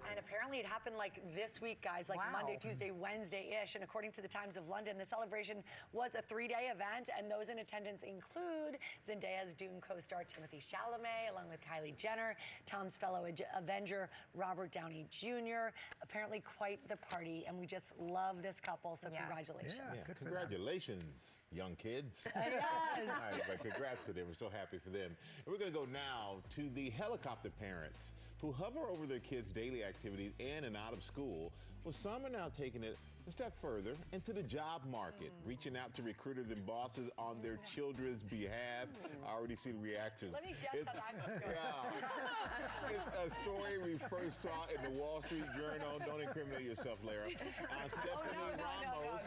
And apparently it happened like this week, guys, like Monday, Tuesday, Wednesday-ish. And according to the Times of London, the celebration was a 3-day event, and those in attendance include Zendaya's Dune co-star Timothée Chalamet, along with Kylie Jenner, Tom's fellow Avenger Robert Downey Jr. Apparently quite the party, and we just love this couple, so congratulations. Yeah, congratulations, young kids. Yes. All right, but congrats to them. We're so happy for them. And we're going to go now to the helicopter parents who hover over their kids' daily activities in and out of school. Well, some are now taking it a step further into the job market, reaching out to recruiters and bosses on their children's behalf. I already see the reactions. Let me guess how that goes. Yeah. It's a story we first saw in the Wall Street Journal. Don't incriminate yourself, Lara. Stephanie Ramos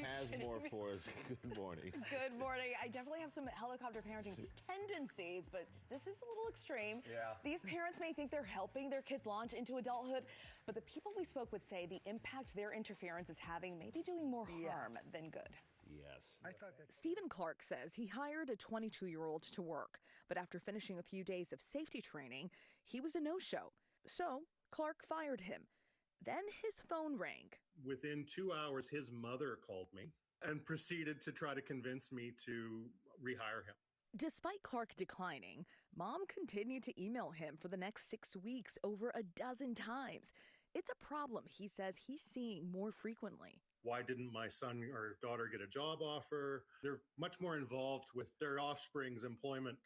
has more for us. Good morning. Good morning. I definitely have some helicopter parenting tendencies, but this is a little extreme. Yeah. These parents may think they're helping their kids launch into adulthood, but the people we spoke with say the impact their interference is having may be doing more harm than good. Yes. Stephen Clark says he hired a 22-year-old to work, but after finishing a few days of safety training, he was a no-show. So Clark fired him. Then his phone rang. Within 2 hours, his mother called me and proceeded to try to convince me to rehire him. Despite Clark declining, Mom continued to email him for the next 6 weeks over a dozen times. It's a problem he says he's seeing more frequently. Why didn't my son or daughter get a job offer? They're much more involved with their offspring's employment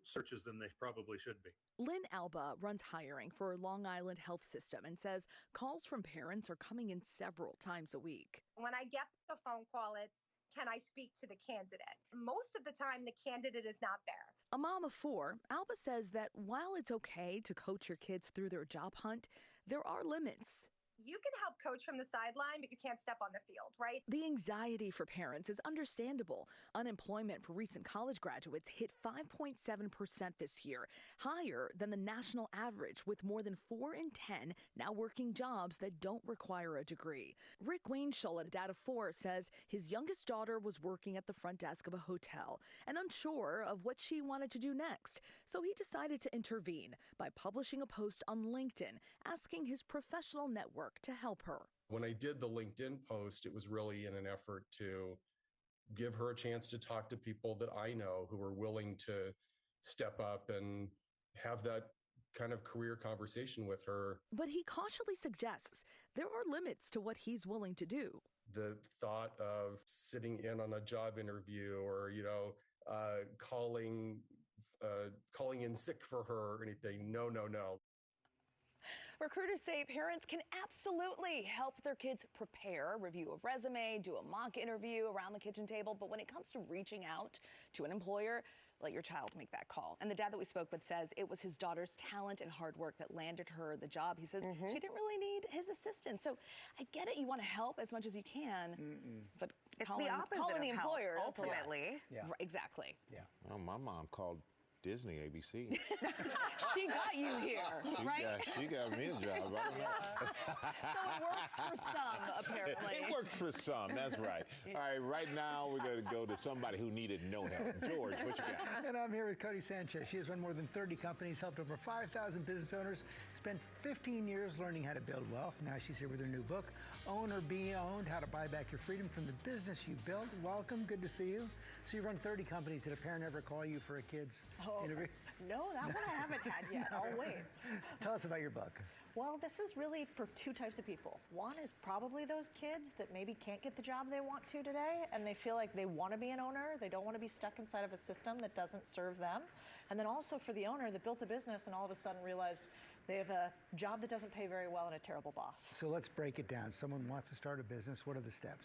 searches than they probably should be. Lynn Alba runs hiring for Long Island Health System and says calls from parents are coming in several times a week. When I get the phone call, it's, can I speak to the candidate? Most of the time, the candidate is not there. A mom of 4, Alba says that while it's okay to coach your kids through their job hunt, there are limits. You can help coach from the sideline, but you can't step on the field, right? The anxiety for parents is understandable. Unemployment for recent college graduates hit 5.7% this year, higher than the national average, with more than 4 in 10 now working jobs that don't require a degree. Rick Wayneshull at Data4 says his youngest daughter was working at the front desk of a hotel and unsure of what she wanted to do next. So he decided to intervene by publishing a post on LinkedIn asking his professional network to help her. When I did the LinkedIn post, it was really in an effort to give her a chance to talk to people that I know who are willing to step up and have that kind of career conversation with her. But he cautiously suggests there are limits to what he's willing to do. The thought of sitting in on a job interview or, calling in sick for her or anything, no. Recruiters say parents can absolutely help their kids prepare, review a resume, do a mock interview around the kitchen table. But when it comes to reaching out to an employer, let your child make that call. And the dad that we spoke with says it was his daughter's talent and hard work that landed her the job. He says she didn't really need his assistance. So I get it. You want to help as much as you can, but it's the opposite calling of the help, employer ultimately. Yeah. Exactly. Yeah. Well, my mom called Disney, ABC. She got you here, right? She got me a job. I don't know. So it works for some, apparently. It works for some, that's right. All right, right now we're going to go to somebody who needed no help. George, what you got? And I'm here with Cody Sanchez. She has run more than 30 companies, helped over 5,000 business owners, spent 15 years learning how to build wealth. Now she's here with her new book, Own or Be Owned, How to Buy Back Your Freedom from the Business You Built. Welcome, good to see you. So you've run 30 companies. Did a parent ever call you for a kid's interview? No, that one I haven't had yet. I'll wait. Tell us about your book. Well, this is really for 2 types of people. One is probably those kids that maybe can't get the job they want to today, and they feel like they want to be an owner. They don't want to be stuck inside of a system that doesn't serve them. And then also for the owner that built a business and all of a sudden realized they have a job that doesn't pay very well and a terrible boss. So let's break it down. Someone wants to start a business. What are the steps?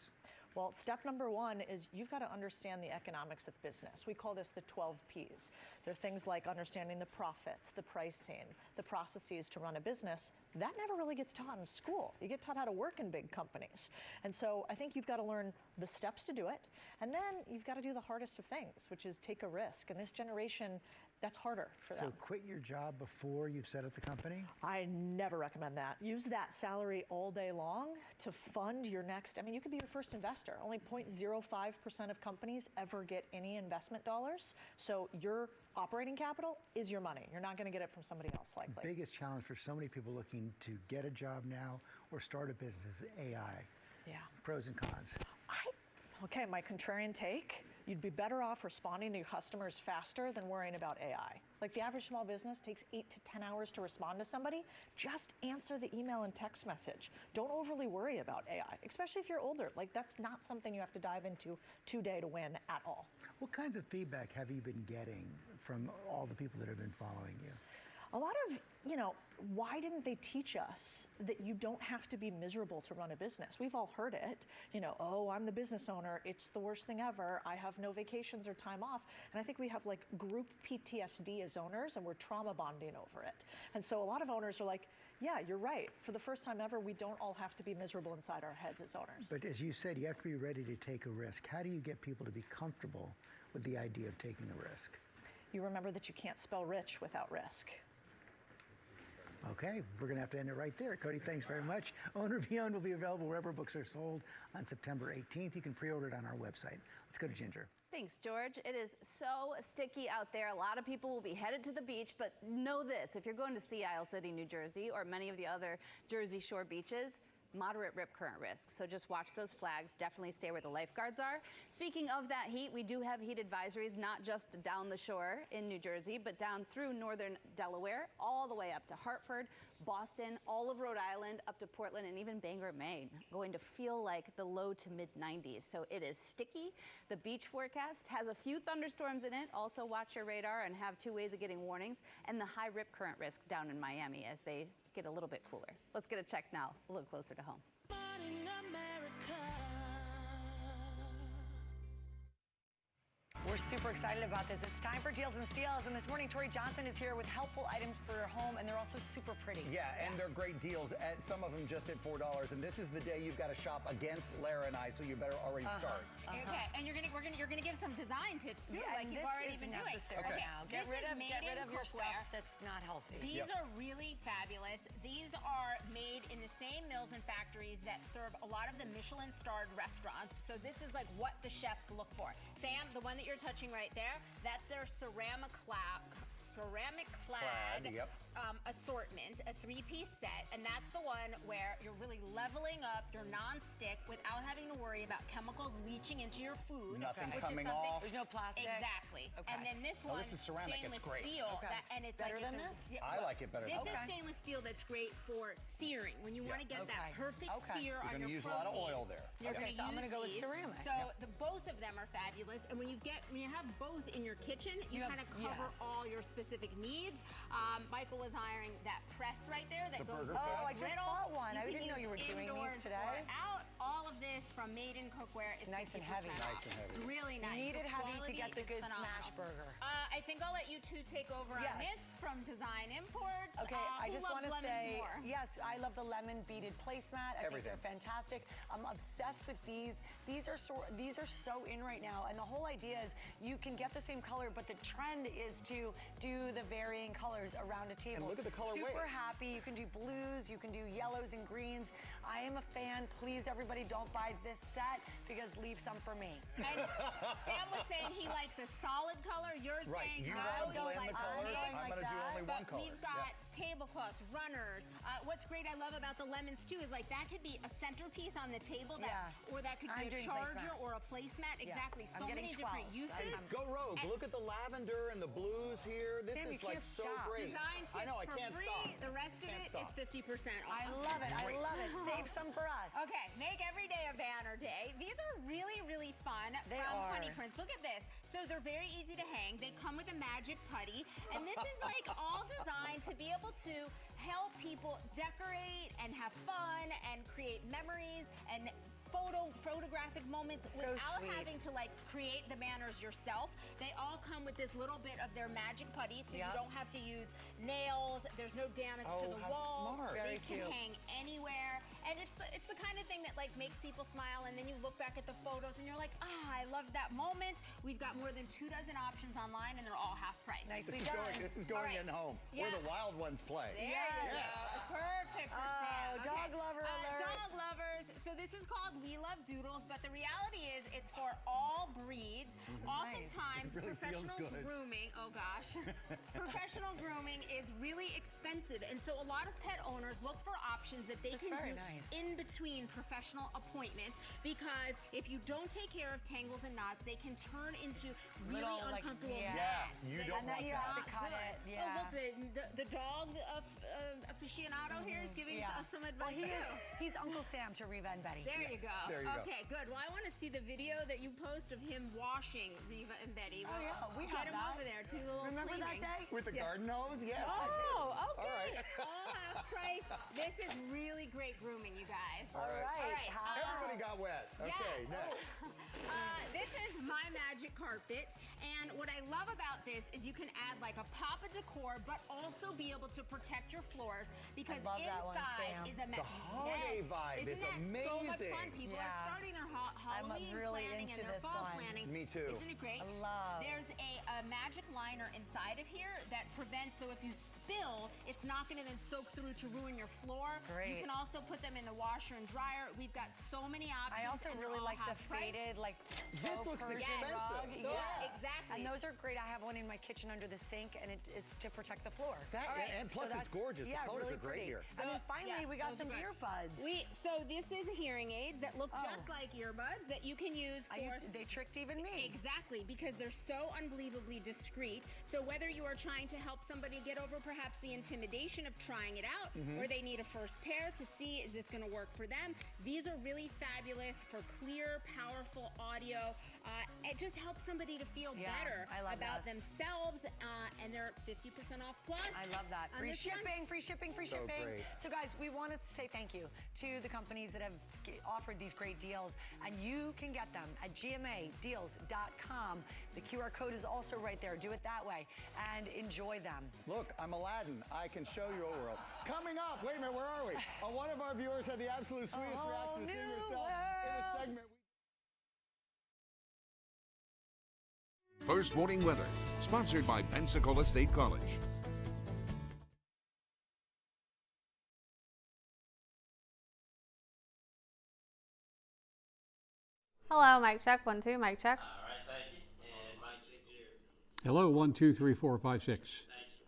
Well, step number one is you've got to understand the economics of business. We call this the 12 Ps. There are things like understanding the profits, the pricing, the processes to run a business. That never really gets taught in school. You get taught how to work in big companies. And so I think you've got to learn the steps to do it. And then you've got to do the hardest of things, which is take a risk. And this generation, that's harder for them. So quit your job before you've set up the company? I never recommend that. Use that salary all day long to fund your next, I mean, you could be your first investor. Only 0.05% of companies ever get any investment dollars. So your operating capital is your money. You're not going to get it from somebody else likely. The biggest challenge for so many people looking to get a job now or start a business is AI. Yeah. Pros and cons. Okay, my contrarian take, you'd be better off responding to your customers faster than worrying about AI. Like the average small business takes 8 to 10 hours to respond to somebody. Just answer the email and text message. Don't overly worry about AI, especially if you're older. Like that's not something you have to dive into today to win at all. What kinds of feedback have you been getting from all the people that have been following you? A lot of, why didn't they teach us that you don't have to be miserable to run a business? We've all heard it, oh, I'm the business owner. It's the worst thing ever. I have no vacations or time off. And I think we have like group PTSD as owners and we're trauma bonding over it. And so a lot of owners are like, yeah, you're right. For the first time ever, we don't all have to be miserable inside our heads as owners. But as you said, you have to be ready to take a risk. How do you get people to be comfortable with the idea of taking the risk? You remember that you can't spell rich without risk. Okay, we're going to have to end it right there. Cody, thanks very much. Owner Be Owned will be available wherever books are sold on September 18th. You can pre-order it on our website. Let's go to Ginger. Thanks, George. It is so sticky out there. A lot of people will be headed to the beach, but know this, if you're going to Sea Isle City, New Jersey, or many of the other Jersey Shore beaches, moderate rip current risk. So just watch those flags. Definitely stay where the lifeguards are. Speaking of that heat, we do have heat advisories, not just down the shore in New Jersey, but down through northern Delaware, all the way up to Hartford, Boston, all of Rhode Island, up to Portland, and even Bangor, Maine. Going to feel like the low to mid 90s. So it is sticky. The beach forecast has a few thunderstorms in it. Also watch your radar and have 2 ways of getting warnings, and the high rip current risk down in Miami as they get a little bit cooler. Let's get a check now, a little closer to home. We're super excited about this. It's time for Deals and Steals, and this morning Tori Johnson is here with helpful items for your home, and they're also super pretty. Yeah, and they're great deals. Some of them just at $4, and this is the day you've got to shop against Lara and I, so you better already start. Okay, and you're gonna give some design tips too, like you've already been doing. Okay. Now, Get rid of your stuff that's not healthy. These are really fabulous. These are made in the same mills and factories that serve a lot of the Michelin-starred restaurants. So this is like what the chefs look for. Sam, the one that you're touching right there, that's their ceramic clad assortment, a 3-piece set, and that's the one where you're really leveling up your non-stick without having to worry about chemicals leaching into your food. Nothing coming off. There's no plastic. Exactly. Okay. And then this one, this is ceramic. stainless It's great. steel, Okay. and it's Better like than this? I like it better. This is stainless steel that's great for searing. When you want to get that perfect sear on your protein. You're going to use a lot of oil there. Okay, so I'm going to go with ceramic. So both of them are fabulous, and when you have both in your kitchen, you kind of cover all your specific needs. Michael was hiring that press right there that goes Oh, I just bought one. I didn't know you were doing these today. Out. All of this from Made in Cookware is nice and heavy. Nice and heavy. It's really nice. You need it heavy to get the good phenomenal. smash burger. I think I'll let you two take over on this from Design Imports. Okay, I just want to say, more? yes, I love the lemon beaded placemat. I think they're fantastic. I'm obsessed with these. These are so in right now, and the whole idea is you can get the same color, but the trend is to do the varying colors around a table. And look at the colorway. Super happy. You can do blues, you can do yellows and greens. I am a fan. Please, everybody, don't buy this set because leave some for me. And Sam was saying he likes a solid color. You're saying you no, want to you blend like the colors. I'm going to do only one color. We've got tablecloths, runners. What's great I love about the lemons too is like that could be a centerpiece on the table, or that could be a charger or a placemat. Exactly. So many different uses. Go rogue. Look at the lavender and the blues here. This is like so great. Design tips I know, I for can't free. stop. The rest of it is 50% off. I love it. I love it. Save some for us. Okay, make every day a banner day. These are really, really fun from Honey Prints. Look at this. So they're very easy to hang. They come with a magic putty. And this is like all designed to be able to help people decorate and have fun and create memories and photographic moments So without sweet. having to like create the banners yourself. They all come with this little bit of their magic putty, so you don't have to use nails. There's no damage to the how wall. smart. Very These can cute. hang anywhere, and it's the kind of thing that like makes people smile, and then you look back at the photos and you're like, I loved that moment. We've got more than 24 options online, and they're all half price. Nicely This is done. going, this is going in home, where the wild ones play. There you go. Perfect for Sam. dog lover alert. Dog lovers. So this is called We Love Doodles, but the reality is it's for all breeds. Oftentimes, It really feels professional good. grooming, oh gosh, professional grooming is really expensive. And so a lot of pet owners look for options that they That's can very do nice. in between professional appointments, because if you don't take care of tangles and knots, they can turn into really Little, like, uncomfortable yeah. mess. you that don't is want you have to not cut good. it, Oh, yeah. look, the dog aficionado here is giving us some advice Well, too. he's Uncle Sam to Reva and Betty. There you go. There you go. Okay, good. Well, I want to see the video that you post of him washing Reva and Betty. Oh, yeah, we get have him that. over there. Do a little Remember cleaning. that day? With the garden hose? Yes. Oh, okay. All right. All half price. This is really great grooming, you guys. All right. All right. Everybody got wet. Okay, Yeah. next. This is my magic carpet, and what I love about this is you can add like a pop of decor, but also be able to protect your floors, because love that one, inside Sam. is a The holiday vibe Isn't is that so much amazing. fun? People are starting their Halloween really planning and into their this fall one. planning. Me too. Isn't it great? I love. There's a magic liner inside of here that prevents, so if you spill, it's not going to then soak through to ruin your floor. Great. You can also put them in the washer and dryer. We've got so many options. I also and they're really all like the half price. faded, like This faux looks Persian expensive. rug. Those- Yes. Exactly. And those are great. I have one in my kitchen under the sink, and it is to protect the floor. That, All right, and plus so it's that's- gorgeous. Yeah, the colors really are great pretty. here. And then finally, we got those some are good. earbuds. So this is hearing aids that look just like earbuds that you can use for... They tricked even me. Exactly, because they're so unbelievably discreet. So whether you are trying to help somebody get over perhaps the intimidation of trying it out, or they need a first pair to see, is this going to work for them? These are really fabulous for clear, powerful audio. It just helps somebody to feel better I love about this. themselves, and they're 50% off plus. I love that. on Free this one. shipping, free shipping, free So shipping. great. So guys, we want to say thank you to the companies that have offered these great deals, and you can get them at gmadeals.com. The QR code is also right there. Do it that way and enjoy them. Look, I'm Aladdin. I can show you a world. Coming up, wait a minute, where are we? One of our viewers had the absolute sweetest reaction to seeing herself in a segment. First Warning Weather, sponsored by Pensacola State College. Hello, mic check. 1, 2, mic check. All right, thank you. And Mike check here. Hello, 1, 2, 3, 4, 5, 6. Thanks.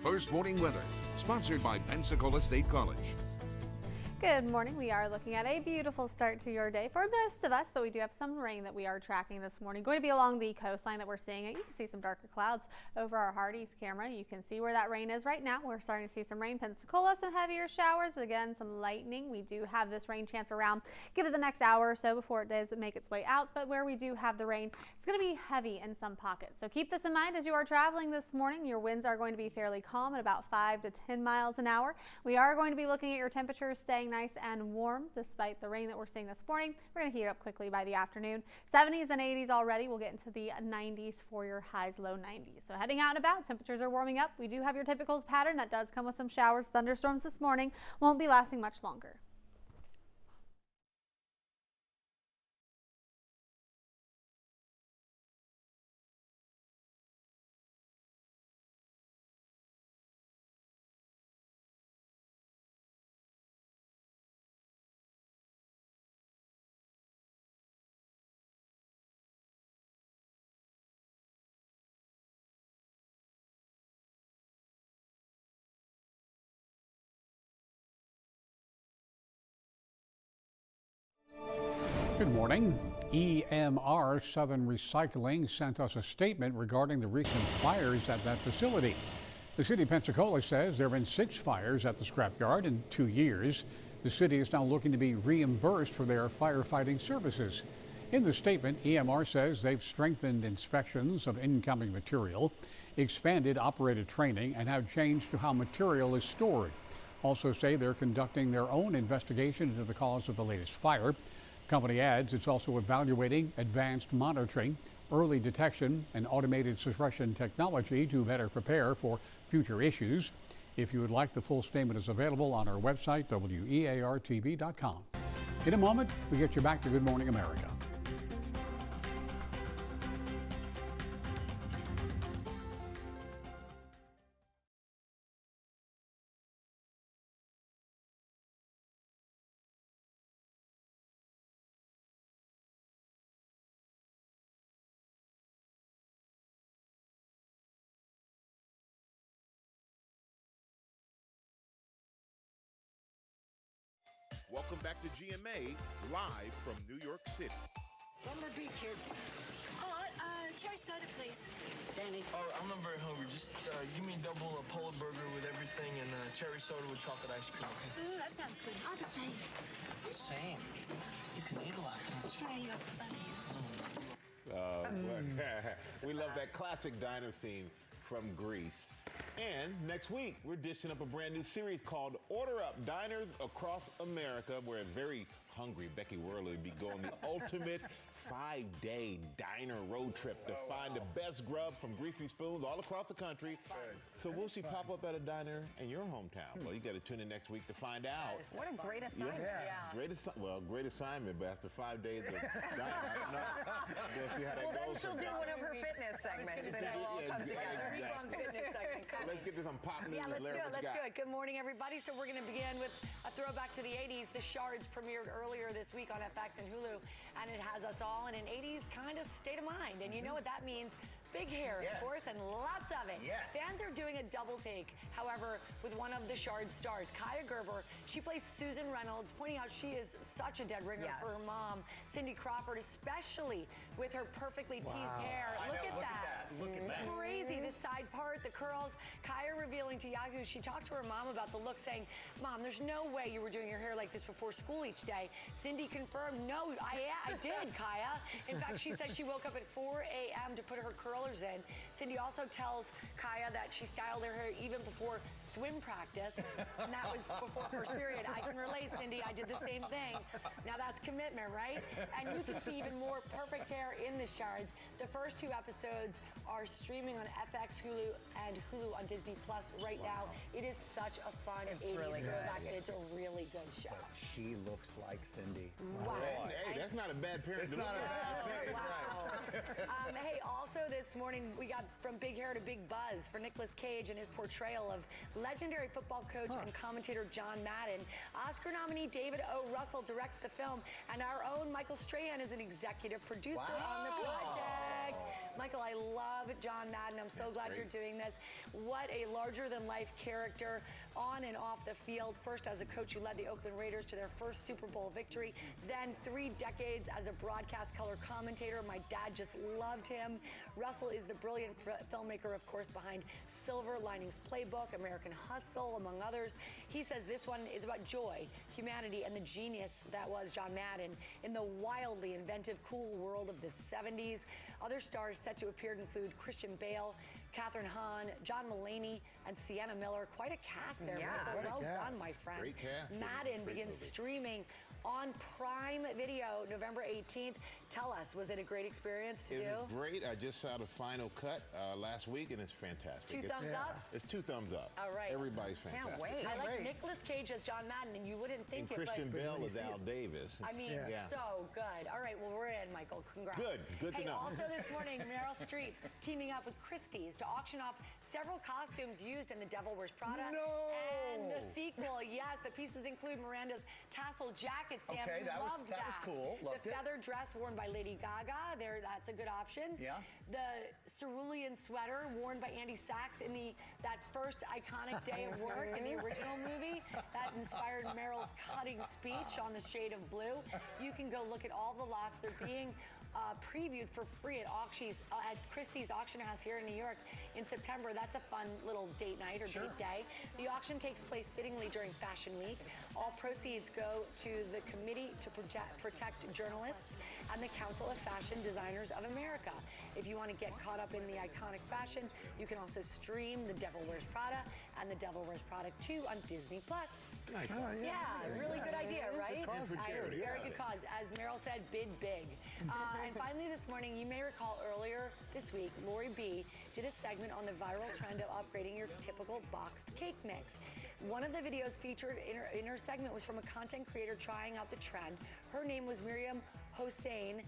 First Warning Weather, sponsored by Pensacola State College. Good morning. We are looking at a beautiful start to your day for most of us, but we do have some rain that we are tracking this morning. Going to be along the coastline that we're seeing it. You can see some darker clouds over our Hardee's camera. You can see where that rain is right now. We're starting to see some rain. Pensacola, some heavier showers. Again, some lightning. We do have this rain chance around. Give it the next hour or so before it does make its way out. But where we do have the rain, it's going to be heavy in some pockets. So keep this in mind as you are traveling this morning. Your winds are going to be fairly calm at about 5 to 10 miles an hour. We are going to be looking at your temperatures staying staying nice and warm despite the rain that we're seeing this morning. We're going to heat up quickly by the afternoon. 70s and 80s already. We'll get into the 90s for your highs, low 90s. So heading out and about, temperatures are warming up. We do have your typical pattern that does come with some showers, thunderstorms this morning. Won't be lasting much longer. Good morning. EMR Southern Recycling sent us a statement regarding the recent fires at that facility. The city of Pensacola says there have been 6 fires at the scrapyard in 2 years. The city is now looking to be reimbursed for their firefighting services. In the statement, EMR says they've strengthened inspections of incoming material, expanded operator training, and have changed to how material is stored. Also say they're conducting their own investigation into the cause of the latest fire. Company adds it's also evaluating advanced monitoring, early detection, and automated suppression technology to better prepare for future issues. If you would like, the full statement is available on our website, WEARTV.com. In a moment, we get you back to Good Morning America. Welcome back to GMA, live from New York City. What'll it be, kids? Cherry soda, please. Danny? Oh, I'm not very hungry. Just give me double a Polo burger with everything and cherry soda with chocolate ice cream, okay? Ooh, that sounds good. All the same. Same. You can eat a lot, can't you? Yeah, you have fun. We love that classic diner scene from Grease. And next week, we're dishing up a brand new series called Order Up, Diners Across America, where a very hungry Becky Worley will be going the ultimate 5-day diner road trip to find the best grub from greasy spoons all across the country. So will she pop up at a diner in your hometown? Well, you got to tune in next week to find out. What a great assignment. Yeah. Great assignment, but after 5 days of diner, I don't know. We'll see how that Then goes. she'll do one of her fitness segments, and it'll all come together. Let's get to some pop news. Yeah, let's Larry, do it. what you Let's got? do it. Good morning, everybody. So we're going to begin with a throwback to the 80s. The Shards premiered earlier this week on FX and Hulu, and it has us all in an 80s kind of state of mind. And you know what that means? Big hair, of course, and lots of it. Fans are doing a double take, however, with one of the Shard stars, Kaya Gerber. She plays Susan Reynolds, pointing out she is such a dead ringer for her mom, Cindy Crawford, especially with her perfectly teased hair. Look at that. Look at that. Crazy, the side part, the curls. Kaya revealing to Yahoo she talked to her mom about the look, saying, "Mom, there's no way you were doing your hair like this before school each day." Cindy confirmed, "No, I did, Kaya." In fact, she said she woke up at 4 a.m. to put her curlers in. Cindy also tells Kaya that she styled her hair even before swim practice, and that was before first period. I can relate, Cindy. I did the same thing. Now that's commitment, right? And you can see even more perfect hair in the Shards. The first 2 episodes are streaming on FX, Hulu, and Hulu on Disney Plus right now. It is such a fun 80s really throwback. good. It's a really good show. She looks like Cindy. Wow. Hey, that's not a bad parent. It's not a bad parent. Wow. Hey, also this morning we got from big hair to big buzz for Nicolas Cage and his portrayal of legendary football coach and commentator John Madden. Oscar nominee David O. Russell directs the film, and our own Michael Strahan is an executive producer on the project. Michael, I love John Madden. I'm so glad you're doing this. What a larger-than-life character on and off the field. First as a coach who led the Oakland Raiders to their first Super Bowl victory, then 3 decades as a broadcast color commentator. My dad just loved him. Russell is the brilliant filmmaker, of course, behind Silver Linings Playbook, American Hustle, among others. He says this one is about joy, humanity, and the genius that was John Madden in the wildly inventive, cool world of the 70s. Other stars set to appear include Christian Bale, Kathryn Hahn, John Mulaney, and Sienna Miller. Quite a cast there. Yeah. Michael. What a Well done, cast. my friend. Great cast. Madden Great begins movie. streaming on Prime Video November 18th. Tell us, was it a great experience to It do? was great. I just saw the final cut last week, and it's fantastic. Two thumbs up? It's 2 thumbs up. All right. Everybody's fantastic. I like Nicolas Cage as John Madden, and you wouldn't think And it, Christian but Bale is Al Davis. I mean, so good. All right, well, we're in, Michael. Congrats. Good to Hey, know. also this morning, Meryl Streep teaming up with Christie's to auction off several costumes used in The Devil Wears Prada. And the sequel, yes. The pieces include Miranda's tassel jacket, Sam. Okay, You that was- loved that was cool. Loved the it. feather dress worn by Lady Gaga. That's a good option. Yeah. The cerulean sweater worn by Andy Sachs in that first iconic day of work in the original movie that inspired Meryl's cutting speech on the shade of blue. You can go look at all the lots. They're being previewed for free at Christie's Auction House here in New York in September. That's a fun little date night or date day. The auction takes place fittingly during Fashion Week. All proceeds go to the Committee to Protect Journalists and the Council of Fashion Designers of America. If you want to get caught up in the iconic fashion, you can also stream The Devil Wears Prada and The Devil Wears Prada 2 on Disney+. Nice. Oh, yeah, really good idea, right? Good cause for charity, Very yeah. good cause. As Meryl said, bid big. And finally this morning, you may recall earlier this week, Lori B did a segment on the viral trend of upgrading your typical boxed cake mix. One of the videos featured in her segment was from a content creator trying out the trend. Her name was Miriam Hossein,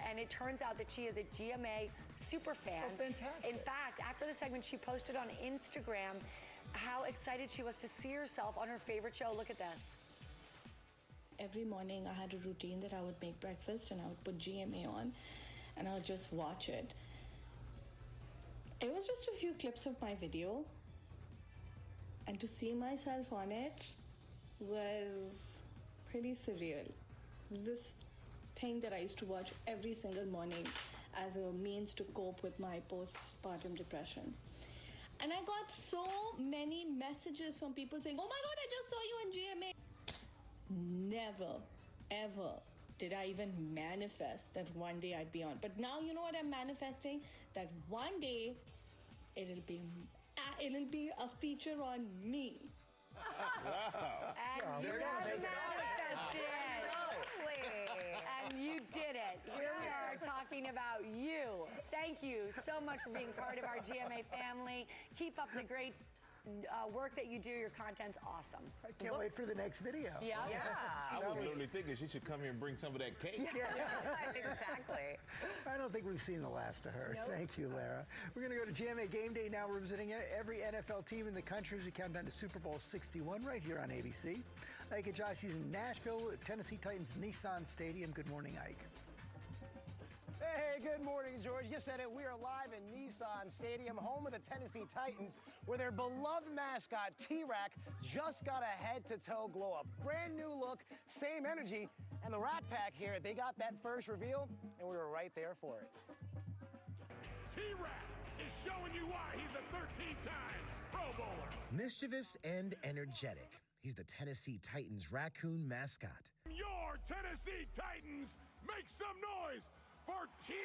and it turns out that she is a GMA super fan. Oh, fantastic. In fact, after the segment, she posted on Instagram how excited she was to see herself on her favorite show. Look at this. Every morning I had a routine that I would make breakfast and I would put GMA on and I would just watch it. It was just a few clips of my video, and to see myself on it was pretty surreal. This thing that I used to watch every single morning as a means to cope with my postpartum depression. And I got so many messages from people saying, "Oh my God, I just saw you on GMA." Never, ever did I even manifest that one day I'd be on. But now you know what I'm manifesting? That one day it'll be a feature on me. And you got manifested. And you did it. Here we are talking about you. Thank you so much for being part of our GMA family. Keep up the great work that you do. Your content's awesome. I can't wait for the next video. Yeah. I was literally thinking she should come here and bring some of that cake. Exactly. I don't think we've seen the last of her. Nope. Thank you, Lara. We're going to go to GMA Game Day now. We're visiting every NFL team in the country as we count down to Super Bowl 61 right here on ABC. Ike and Josh, he's in Nashville, Tennessee Titans Nissan Stadium. Good morning, Ike. Hey, good morning, George. You said it. We are live in Nissan Stadium, home of the Tennessee Titans, where their beloved mascot, T-Rack, just got a head-to-toe glow-up. Brand new look, same energy, and the Rat Pack here, they got that first reveal, and we were right there for it. T-Rack is showing you why he's a 13-time Pro Bowler. Mischievous and energetic, he's the Tennessee Titans raccoon mascot. Your Tennessee Titans, make some noise for T-Rack.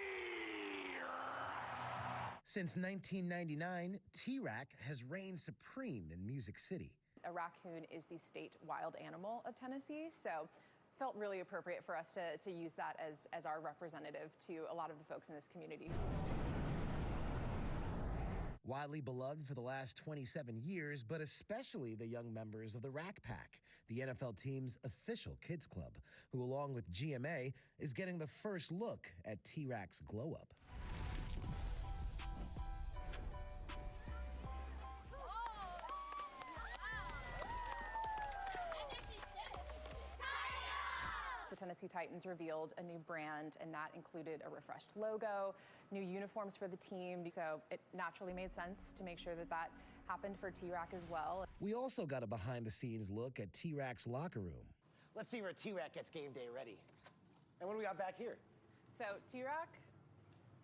Since 1999, T-Rack has reigned supreme in Music City. A raccoon is the state wild animal of Tennessee, so felt really appropriate for us to use that as our representative to a lot of the folks in this community. Widely beloved for the last 27 years, but especially the young members of the Rat Pack, the NFL team's official kids club, who along with GMA is getting the first look at T-Rack's glow-up. The Tennessee Titans revealed a new brand, and that included a refreshed logo, new uniforms for the team. So it naturally made sense to make sure that happened for T-Rack as well. We also got a behind-the-scenes look at T-Rack's locker room. Let's see where T-Rack gets game day ready. And what do we got back here? So T-Rack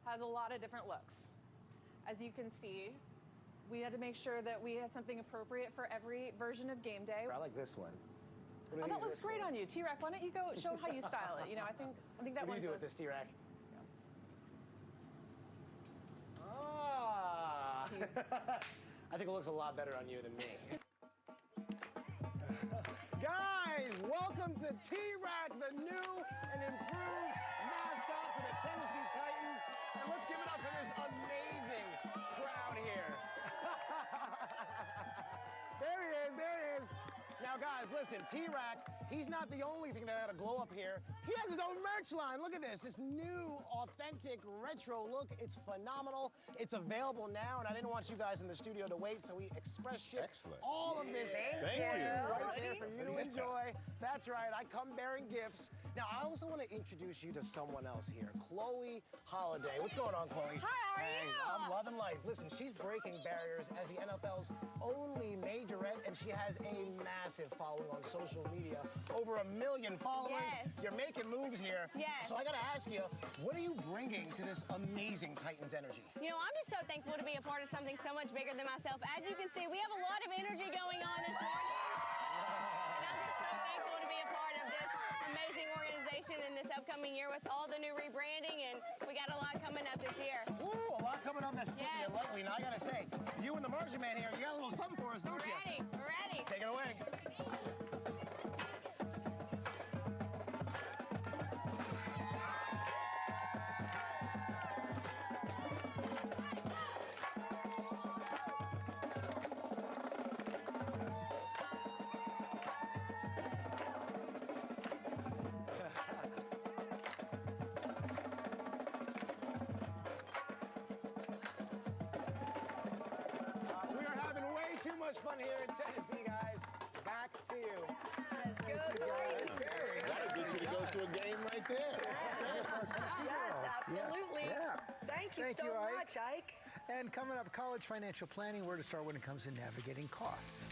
has a lot of different looks. As you can see, we had to make sure that we had something appropriate for every version of game day. I like this one. Oh, that looks great on you. T-Rack, why don't you go show how you style it? You know, I think that What do you do with this, T-Rack? Ah! I think it looks a lot better on you than me. Guys, welcome to T-Rack, the new and improved mascot for the Tennessee Titans. And let's give it up for this amazing crowd here. There he is, there he is. Now guys, listen, T-Rack, he's not the only thing that had a glow up here. He has his own merch line. Look at this new, authentic, retro look. It's phenomenal. It's available now, and I didn't want you guys in the studio to wait, so we express shipped all of this Thank you. right there for you to enjoy. That's right, I come bearing gifts. Now, I also want to introduce you to someone else here, Chloe Holiday. What's going on, Chloe? Hi, how are Hey, you? I'm loving life. Listen, she's breaking barriers as the NFL's only majorette, and she has a massive following on social media. Over 1 million followers. Yes. You're making moves here. Yes. So I got to ask you, what are you bringing to this amazing Titans energy? You know, I'm just so thankful to be a part of something so much bigger than myself. As you can see, we have a lot of energy going on this morning. And I'm just so thankful to be a part of this amazing organization in this upcoming year with all the new rebranding, and we got a lot coming up this year. Ooh, a lot coming up that's Yes. lovely. Now, I got to say, you and the Martian Man here, you got a little something for us, don't you? We're ready. Take it away. We are having way too much fun here in Tennessee, guys. Back to you. Let's go, That'll get you to go to a game right there. Yes, absolutely. Yeah. Thank you so Ike. much, Ike. And coming up, college financial planning, where to start when it comes to navigating costs.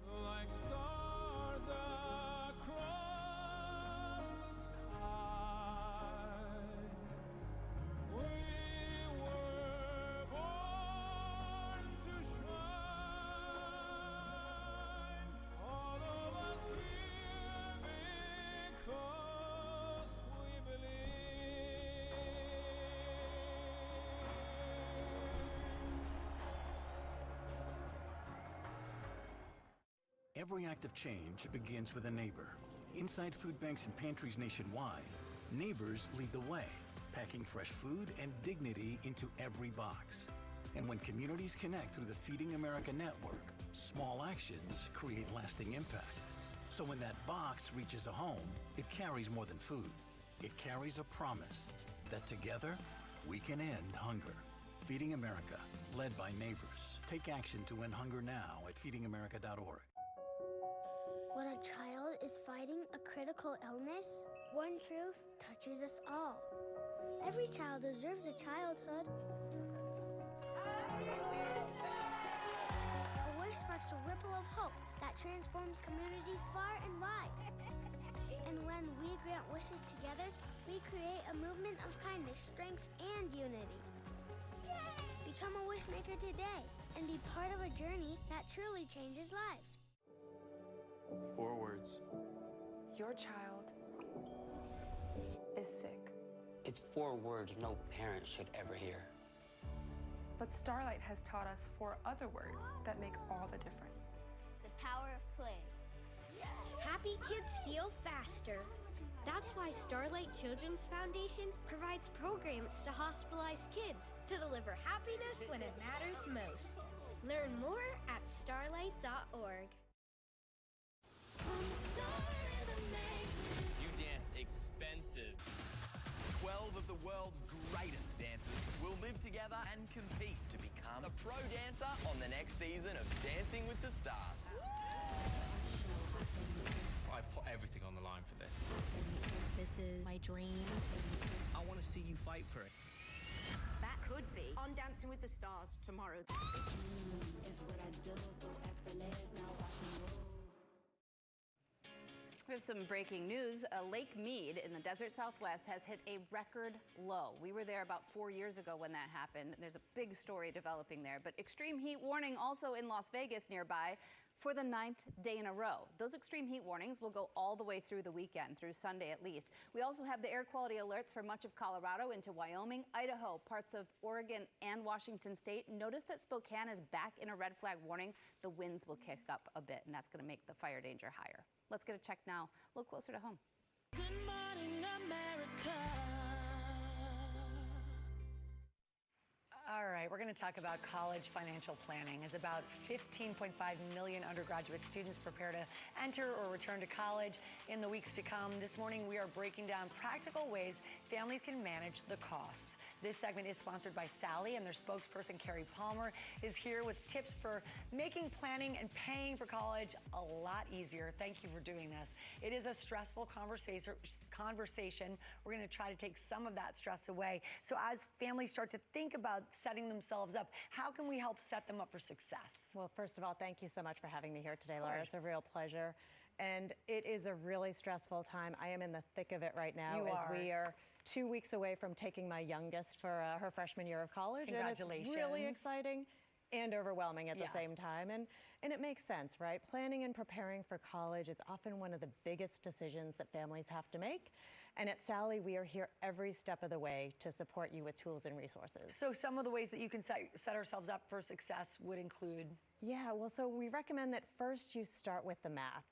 Like stars across the sky, we were born to shine. All of us here because we believe. Every act of change begins with a neighbor. Inside food banks and pantries nationwide, neighbors lead the way, packing fresh food and dignity into every box. And when communities connect through the Feeding America network, small actions create lasting impact. So when that box reaches a home, it carries more than food. It carries a promise that together we can end hunger. Feeding America, led by neighbors. Take action to end hunger now at feedingamerica.org. When a child is fighting a critical illness, one truth touches us all. Every child deserves a childhood. A wish sparks a ripple of hope that transforms communities far and wide. And when we grant wishes together, we create a movement of kindness, strength, and unity. Become a wish maker today and be part of a journey that truly changes lives. 4 words. Your child is sick. It's 4 words no parent should ever hear. But Starlight has taught us 4 other words that make all the difference. The power of play. Happy kids heal faster. That's why Starlight Children's Foundation provides programs to hospitalized kids to deliver happiness when it matters most. Learn more at starlight.org. You dance expensive. 12 of the world's greatest dancers will live together and compete to become a pro dancer on the next season of Dancing with the Stars. I've put everything on the line for this. This is my dream. I want to see you fight for it. That could be on Dancing with the Stars tomorrow. We have some breaking news. Lake Mead in the desert Southwest has hit a record low. We were there about 4 years ago when that happened. There's a big story developing there. But extreme heat warning also in Las Vegas nearby. for the 9th day in a row. Those extreme heat warnings will go all the way through the weekend, through Sunday at least. We also have the air quality alerts for much of Colorado into Wyoming, Idaho, parts of Oregon and Washington State. Notice that Spokane is back in a red flag warning. The winds will kick up a bit, and that's going to make the fire danger higher. Let's get a check now, a little closer to home. Good morning, America. All right, we're going to talk about college financial planning. As about 15.5 million undergraduate students prepare to enter or return to college in the weeks to come. This morning, we are breaking down practical ways families can manage the costs. This segment is sponsored by Sally, and their spokesperson, Carrie Palmer, is here with tips for making planning and paying for college a lot easier. Thank you for doing this. It is a stressful conversation. We're going to try to take some of that stress away. So as families start to think about setting themselves up, how can we help set them up for success? Well, first of all, thank you so much for having me here today, Laura. It's a real pleasure. And it is a really stressful time. I am in the thick of it right now. We are 2 weeks away from taking my youngest for her freshman year of college. Congratulations. And it's really exciting and overwhelming at the same time. And it makes sense, right? Planning and preparing for college is often one of the biggest decisions that families have to make. And at Sally, we are here every step of the way to support you with tools and resources. So some of the ways that you can set ourselves up for success would include? Yeah, well, so we recommend that first you start with the math.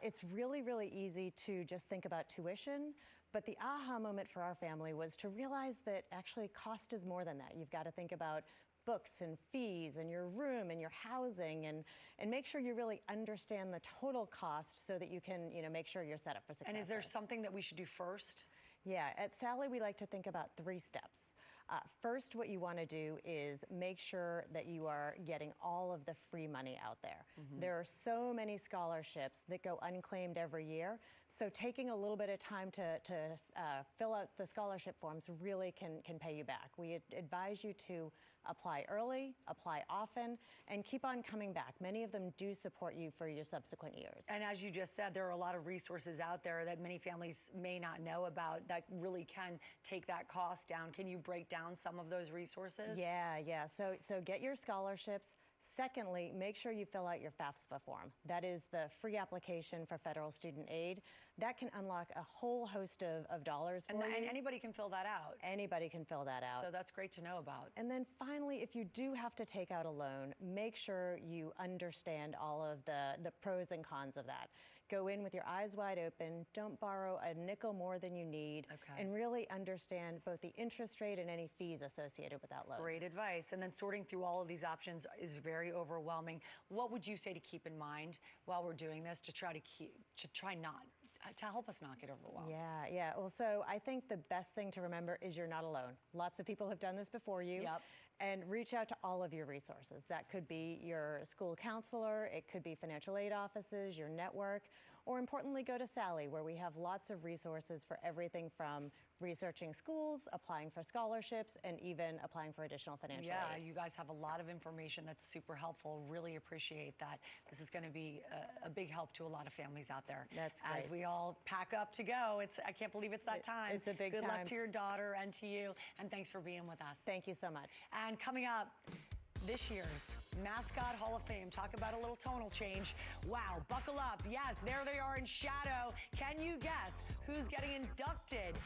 It's really, really easy to just think about tuition, but the aha moment for our family was to realize that actually cost is more than that. You've got to think about books and fees and your room and your housing and make sure you really understand the total cost so that you can, make sure you're set up for success. And is there something that we should do first? Yeah, at Sally, we like to think about 3 steps. First, what you want to do is make sure that you are getting all of the free money out there. There are so many scholarships that go unclaimed every year, so taking a little bit of time to fill out the scholarship forms really can pay you back. We advise you to apply early, apply often, and keep on coming back. Many of them do support you for your subsequent years. And as you just said, there are a lot of resources out there that many families may not know about that really can take that cost down. Can you break down some of those resources? Yeah. So get your scholarships. Secondly, make sure you fill out your FAFSA form. That is the free application for federal student aid. That can unlock a whole host of dollars for you. And anybody can fill that out. Anybody can fill that out. So that's great to know about. And then finally, if you do have to take out a loan, make sure you understand all of the pros and cons of that. Go in with your eyes wide open. Don't borrow a nickel more than you need. And really understand both the interest rate and any fees associated with that loan. Great advice. And then sorting through all of these options is very overwhelming. What would you say to keep in mind while we're doing this to help us not get overwhelmed? Yeah. Well, so I think the best thing to remember is you're not alone. Lots of people have done this before you. And reach out to all of your resources. That could be your school counselor, it could be financial aid offices, your network, or importantly, go to Sally, where we have lots of resources for everything from researching schools, applying for scholarships, and even applying for additional financial aid. Yeah, you guys have a lot of information that's super helpful. Really appreciate that. This is going to be a big help to a lot of families out there. That's great. As we all pack up to go. I can't believe it's that time. It's a big time. Good luck to your daughter and to you, and thanks for being with us. Thank you so much. And coming up, this year's Mascot Hall of Fame. Talk about a little tonal change. Wow, buckle up. Yes, there they are in shadow. Can you guess who's getting inducted?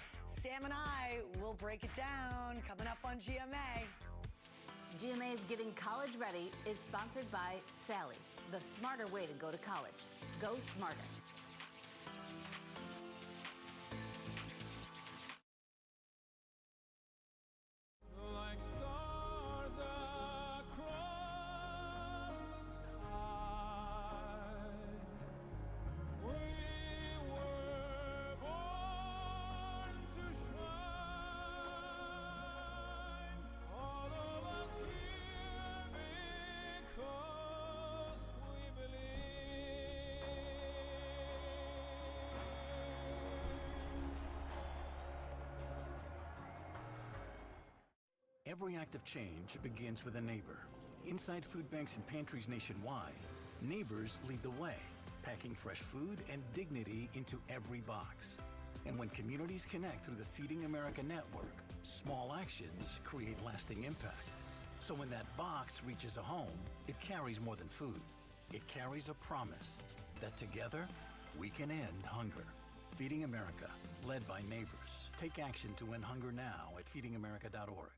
Sam and I will break it down coming up on GMA. GMA's Getting College Ready is sponsored by Sally, the smarter way to go to college. Go smarter. Like stars across the sky, we were born to shine. All of us here because we believe. Every act of change begins with a neighbor. Inside food banks and pantries nationwide, neighbors lead the way, packing fresh food and dignity into every box. And when communities connect through the Feeding America network, small actions create lasting impact. So when that box reaches a home, it carries more than food. it carries a promise that together we can end hunger. Feeding America, led by Neighbors. Take action to end hunger now at feedingamerica.org.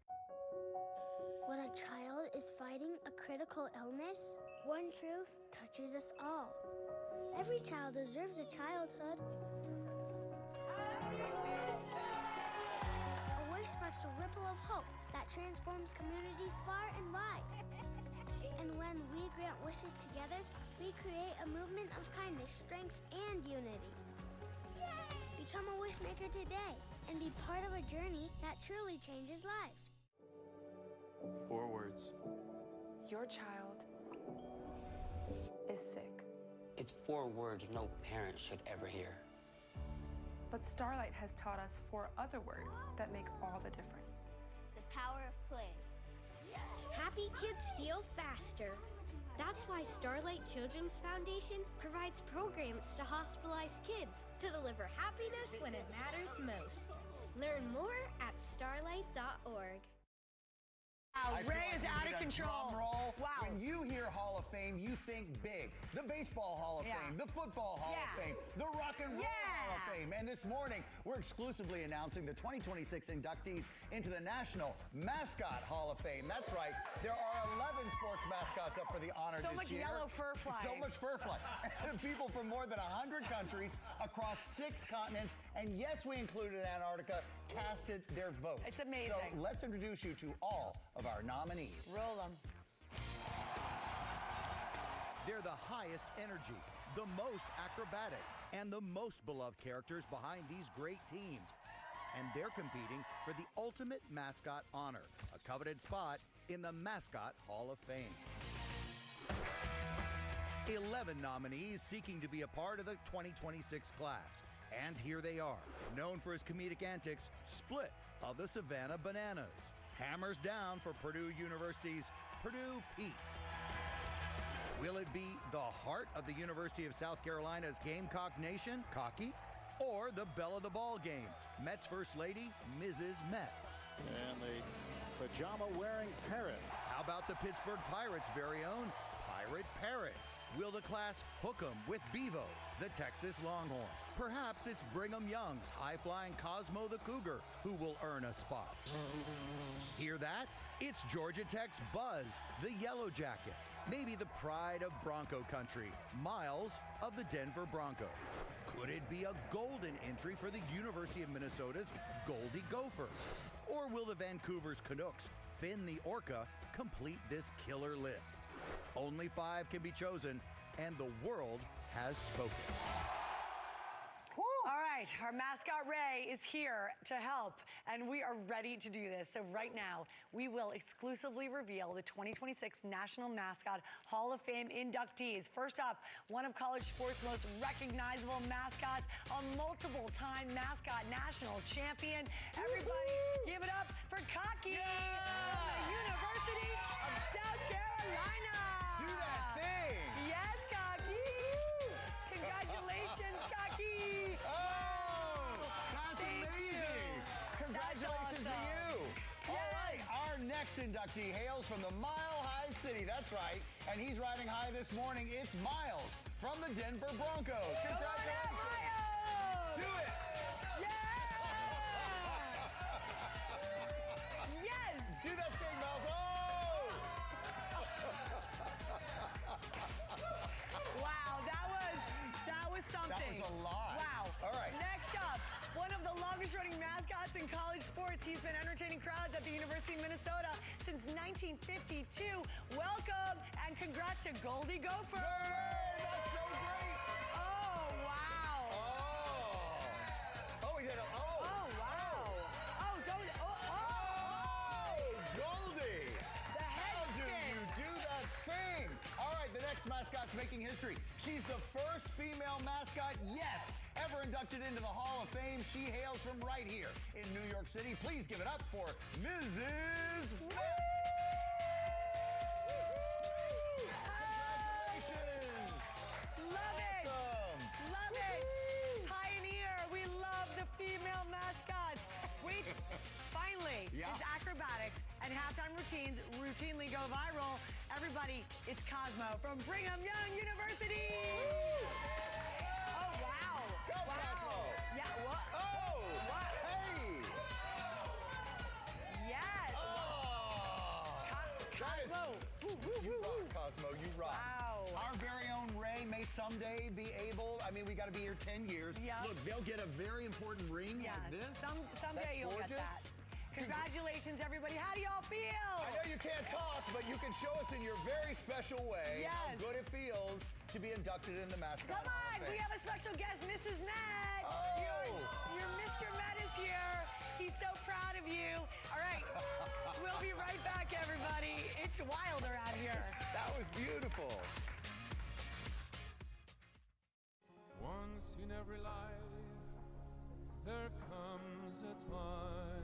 When a child is fighting a critical illness, one truth touches us all. Every child deserves a childhood. A wish sparks a ripple of hope that transforms communities far and wide. And when we grant wishes together, we create a movement of kindness, strength, and unity. Become a wishmaker today and be part of a journey that truly changes lives. 4 words. Your child is sick. It's 4 words no parent should ever hear. But Starlight has taught us 4 other words that make all the difference. The power of play. Happy kids heal faster. That's why Starlight Children's Foundation provides programs to hospitalized kids to deliver happiness when it matters most. Learn more at starlight.org. Wow, I Ray feel is like out we of need a control. Drum roll. Wow. When you hear Hall of Fame, you think big. The Baseball Hall of Fame, the Football Hall of Fame, the Rock and Roll Hall of Fame. And this morning, we're exclusively announcing the 2026 inductees into the National Mascot Hall of Fame. That's right. There are 11 sports mascots up for the honor So this much year. yellow fur flying. So much fur flying. People from more than 100 countries across 6 continents. And yes, we included Antarctica, casted their vote. It's amazing. So let's introduce you to all of our nominees. Roll them. They're the highest energy, the most acrobatic, and the most beloved characters behind these great teams. And they're competing for the ultimate mascot honor, a coveted spot in the Mascot Hall of Fame. 11 nominees seeking to be a part of the 2026 class. And here they are, known for his comedic antics, Split of the Savannah Bananas. Hammers down for Purdue University's Purdue Pete. Will it be the heart of the University of South Carolina's Gamecock Nation, Cocky? Or the belle of the ball game, Mets First Lady, Mrs. Met? And the pajama-wearing Parrot. How about the Pittsburgh Pirates' very own Pirate Parrot? Will the class hook 'em with Bevo, the Texas Longhorn? Perhaps it's Brigham Young's high-flying Cosmo the Cougar who will earn a spot. Hear that? It's Georgia Tech's Buzz, the Yellow Jacket. Maybe the pride of Bronco country, Miles of the Denver Broncos. Could it be a golden entry for the University of Minnesota's Goldie Gopher? Or will the Vancouver's Canucks, Finn the Orca, complete this killer list? Only 5 can be chosen, and the world has spoken. All right, our mascot Ray is here to help, and we are ready to do this. So right now, we will exclusively reveal the 2026 National Mascot Hall of Fame inductees. First up, one of college sports' most recognizable mascots, a multiple-time mascot national champion. Everybody, give it up for Cocky from the University of South Carolina. Do that thing. Yes, Cocky. Congratulations, Cocky. That's amazing. Congratulations to you. All right, our next inductee hails from the Mile High City. That's right. And he's riding high this morning. It's Miles from the Denver Broncos. Congratulations. Do it. Yes. Do that thing, Miles. Wow, that was something. That was a lot. Wow. All right. Next up, one of the longest running mascots in college sports. He's been entertaining crowds at the University of Minnesota since 1952. Welcome and congrats to Goldie Gopher. That's so great. Oh, wow. Oh, he did it. Oh. Oh, wow. Oh, don't. Goldie. The head How do spin. you do that thing? All right, the next mascot's making history. She's the first female mascot, yes, ever inducted into the Hall of Fame. She hails from right here in New York City. Please give it up for Mrs. Met. Congratulations. Love it. Awesome. Love it. Pioneer. We love the female mascots. Wait, finally, Yeah. his acrobatics and halftime routines routinely go viral. Everybody, it's Cosmo from Brigham Young University. Oh, wow. Go, Cosmo. Yeah, what? Oh, what? Hey. Yes. Cosmo. You rock, Cosmo. You rock. Wow. Our very own Ray may someday be able, I mean, we got to be here 10 years. Yep. Look, they'll get a very important ring Yes. like this. Someday you'll gorgeous. get that. Congratulations, everybody. How do y'all feel? I know you can't talk, but you can show us in your very special way how Yes. good it feels to be inducted in the Mascot Come Hall on, of we Fame. have a special guest, Mrs. Met. Oh. Your Mr. Met is here. He's so proud of you. All right, we'll be right back, everybody. It's wild around here. That was beautiful. Once in every life, there comes a time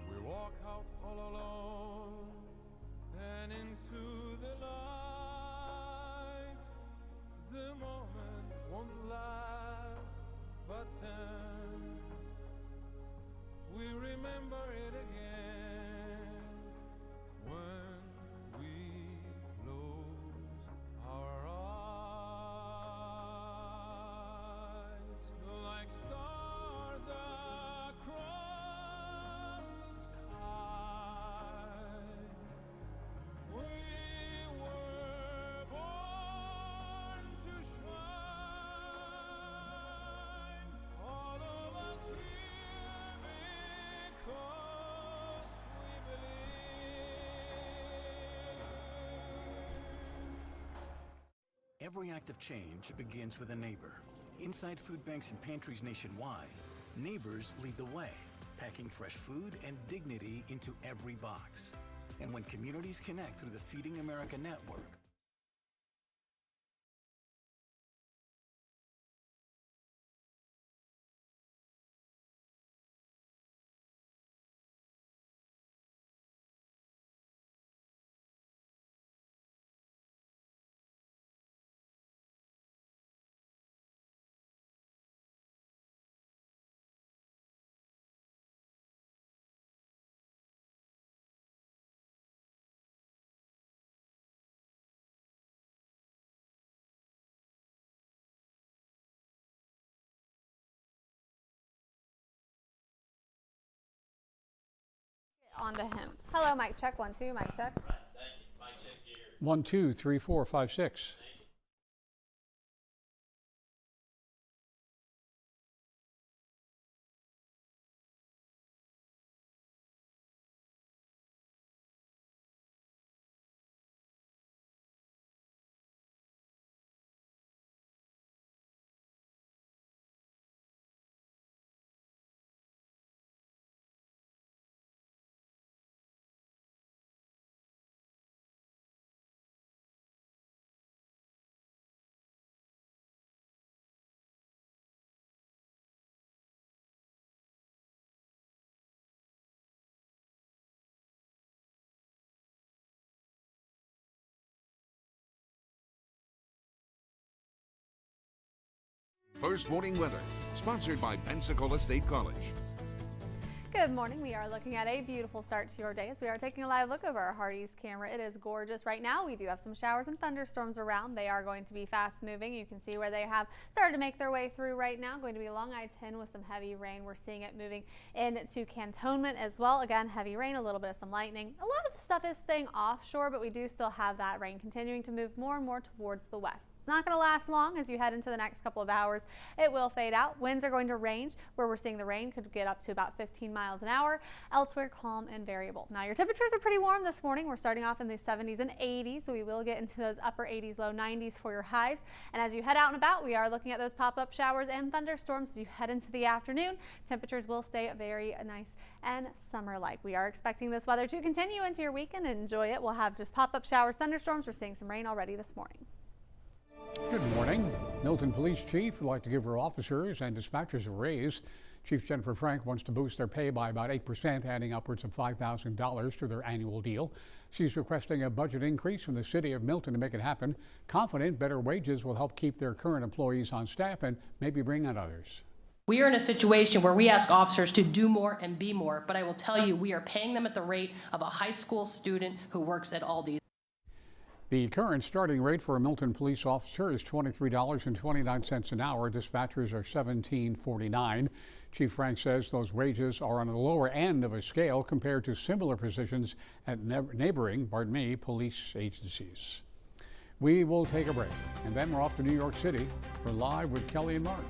we walk out all alone and into the light. The moment won't last, but then we remember it again when we close our eyes. Like stars across the sky, we were born to shine. All of us here because we believe. Every act of change begins with a neighbor. Inside food banks and pantries nationwide, neighbors lead the way, packing fresh food and dignity into every box. And when communities connect through the Feeding America network, onto him. Hello, mic check. 1, 2, mic check. 1, 2, 3, 4, 5, 6. First Morning Weather, sponsored by Pensacola State College. Good morning. We are looking at a beautiful start to your day as we are taking a live look over our Hardee's camera. It is gorgeous right now. We do have some showers and thunderstorms around. They are going to be fast moving. You can see where they have started to make their way through right now. Going to be along I-10 with some heavy rain. We're seeing it moving into Cantonment as well. Again, heavy rain, a little bit of some lightning. A lot of the stuff is staying offshore, but we do still have that rain continuing to move more and more towards the west. Not going to last long as you head into the next couple of hours. It will fade out. Winds are going to range where we're seeing the rain could get up to about 15 miles an hour. Elsewhere, calm and variable. Now, your temperatures are pretty warm this morning. We're starting off in the 70s and 80s, so we will get into those upper 80s, low 90s for your highs. And as you head out and about, we are looking at those pop-up showers and thunderstorms as you head into the afternoon. Temperatures will stay very nice and summer-like. We are expecting this weather to continue into your weekend and enjoy it. We'll have just pop-up showers, thunderstorms. We're seeing some rain already this morning. Good morning. Milton Police Chief would like to give her officers and dispatchers a raise. Chief Jennifer Frank wants to boost their pay by about 8%, adding upwards of $5,000 to their annual deal. She's requesting a budget increase from the city of Milton to make it happen. Confident better wages will help keep their current employees on staff and maybe bring on others. We are in a situation where we ask officers to do more and be more, but I will tell you, we are paying them at the rate of a high school student who works at Aldi. The current starting rate for a Milton police officer is $23.29 an hour. Dispatchers are $17.49. Chief Frank says those wages are on the lower end of a scale compared to similar positions at neighboring, police agencies. We will take a break, and then we're off to New York City for Live with Kelly and Mark.